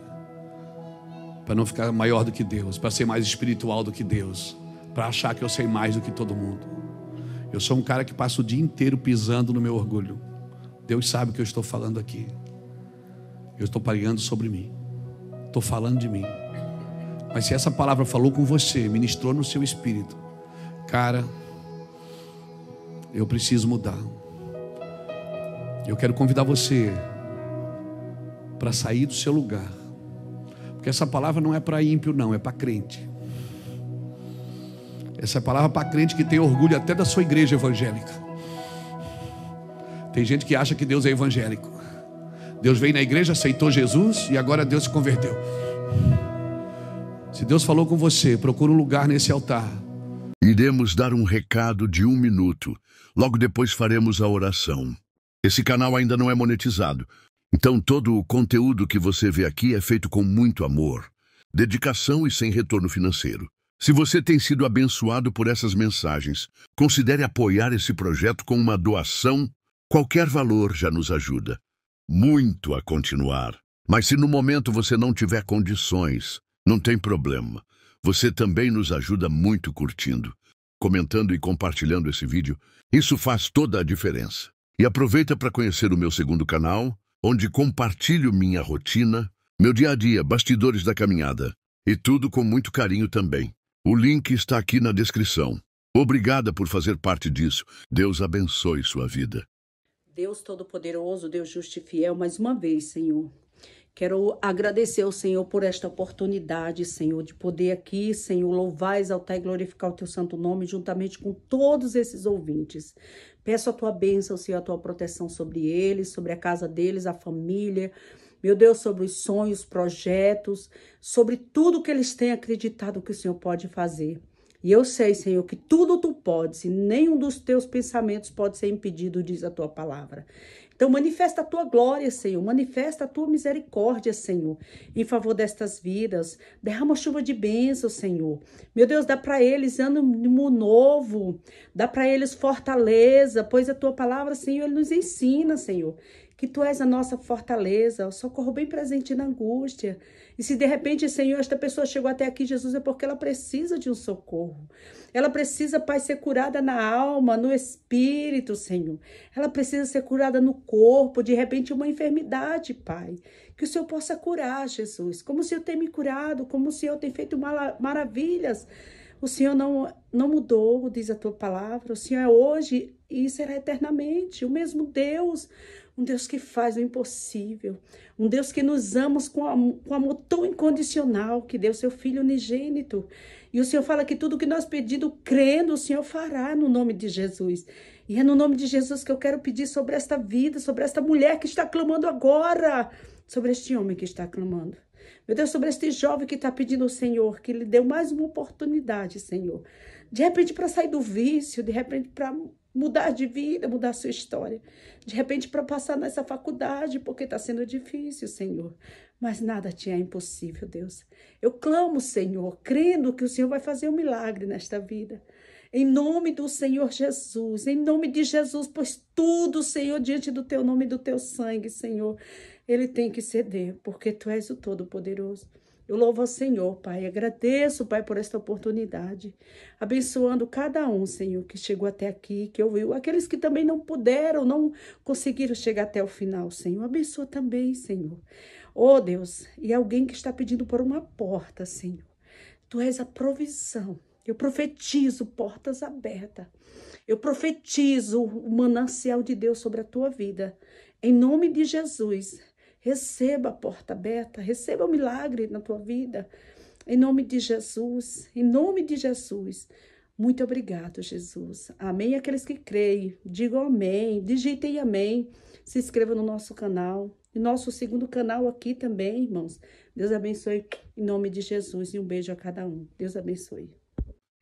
[SPEAKER 2] para não ficar maior do que Deus, para ser mais espiritual do que Deus, para achar que eu sei mais do que todo mundo. Eu sou um cara que passa o dia inteiro pisando no meu orgulho. Deus sabe o que eu estou falando aqui. Eu estou pregando sobre mim, estou falando de mim. Mas se essa palavra falou com você, ministrou no seu espírito, cara, eu preciso mudar. Eu quero convidar você para sair do seu lugar, porque essa palavra não é para ímpio, não, é para crente. Essa é a palavra para crente que tem orgulho até da sua igreja evangélica. Tem gente que acha que Deus é evangélico. Deus veio na igreja, aceitou Jesus e agora Deus se converteu. Se Deus falou com você, procura um lugar nesse altar.
[SPEAKER 1] Iremos dar um recado de 1 minuto. Logo depois faremos a oração. Esse canal ainda não é monetizado, então todo o conteúdo que você vê aqui é feito com muito amor, dedicação e sem retorno financeiro. Se você tem sido abençoado por essas mensagens, considere apoiar esse projeto com uma doação. Qualquer valor já nos ajuda muito a continuar. Mas se no momento você não tiver condições, não tem problema. Você também nos ajuda muito curtindo, comentando e compartilhando esse vídeo. Isso faz toda a diferença. E aproveita para conhecer o meu segundo canal, onde compartilho minha rotina, meu dia a dia, bastidores da caminhada. E tudo com muito carinho também. O link está aqui na descrição. Obrigada por fazer parte disso. Deus abençoe sua vida.
[SPEAKER 4] Deus Todo-Poderoso, Deus Justo e Fiel, mais uma vez, Senhor. Quero agradecer ao Senhor por esta oportunidade, Senhor, de poder aqui, Senhor, louvar, exaltar e glorificar o Teu santo nome juntamente com todos esses ouvintes. Peço a Tua bênção, Senhor, a Tua proteção sobre eles, sobre a casa deles, a família, meu Deus, sobre os sonhos, projetos, sobre tudo que eles têm acreditado que o Senhor pode fazer. E eu sei, Senhor, que tudo tu podes e nenhum dos teus pensamentos pode ser impedido, diz a tua palavra. Então, manifesta a tua glória, Senhor. Manifesta a tua misericórdia, Senhor, em favor destas vidas. Derrama chuva de bênção, Senhor. Meu Deus, dá para eles ânimo novo. Dá para eles fortaleza, pois a tua palavra, Senhor, ele nos ensina, Senhor, que tu és a nossa fortaleza, o socorro bem presente na angústia. E se de repente, Senhor, esta pessoa chegou até aqui, Jesus, é porque ela precisa de um socorro. Ela precisa, Pai, ser curada na alma, no espírito, Senhor. Ela precisa ser curada no corpo, de repente uma enfermidade, Pai. Que o Senhor possa curar, Jesus. Como o Senhor tem me curado, como o Senhor tem feito maravilhas. O Senhor não mudou, diz a tua palavra. O Senhor é hoje e será eternamente o mesmo Deus. Um Deus que faz o impossível. Um Deus que nos ama com amor tão incondicional, que deu seu Filho unigênito. E o Senhor fala que tudo que nós pedimos, crendo, o Senhor fará no nome de Jesus. E é no nome de Jesus que eu quero pedir sobre esta vida, sobre esta mulher que está clamando agora, sobre este homem que está clamando. Meu Deus, sobre este jovem que está pedindo ao Senhor, que lhe deu mais uma oportunidade, Senhor. De repente para sair do vício, de repente para mudar de vida, mudar a sua história. De repente para passar nessa faculdade, porque está sendo difícil, Senhor. Mas nada te é impossível, Deus. Eu clamo, Senhor, crendo que o Senhor vai fazer um milagre nesta vida. Em nome do Senhor Jesus, em nome de Jesus, pois tudo, Senhor, diante do teu nome e do teu sangue, Senhor, ele tem que ceder, porque tu és o Todo-Poderoso. Eu louvo ao Senhor, Pai, agradeço, Pai, por esta oportunidade, abençoando cada um, Senhor, que chegou até aqui, que ouviu, aqueles que também não puderam, não conseguiram chegar até o final, Senhor, abençoa também, Senhor. Oh, Deus, e alguém que está pedindo por uma porta, Senhor, tu és a provisão. Eu profetizo portas abertas. Eu profetizo o manancial de Deus sobre a tua vida. Em nome de Jesus, receba a porta aberta, receba o milagre na tua vida. Em nome de Jesus, em nome de Jesus. Muito obrigado, Jesus. Amém. Aqueles que creem, digam amém, digitem amém. Se inscreva no nosso canal. E nosso segundo canal aqui também, irmãos. Deus abençoe em nome de Jesus. E um beijo a cada um. Deus abençoe.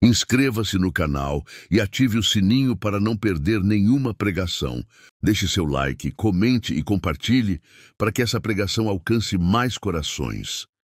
[SPEAKER 1] Inscreva-se no canal e ative o sininho para não perder nenhuma pregação. Deixe seu like, comente e compartilhe para que essa pregação alcance mais corações.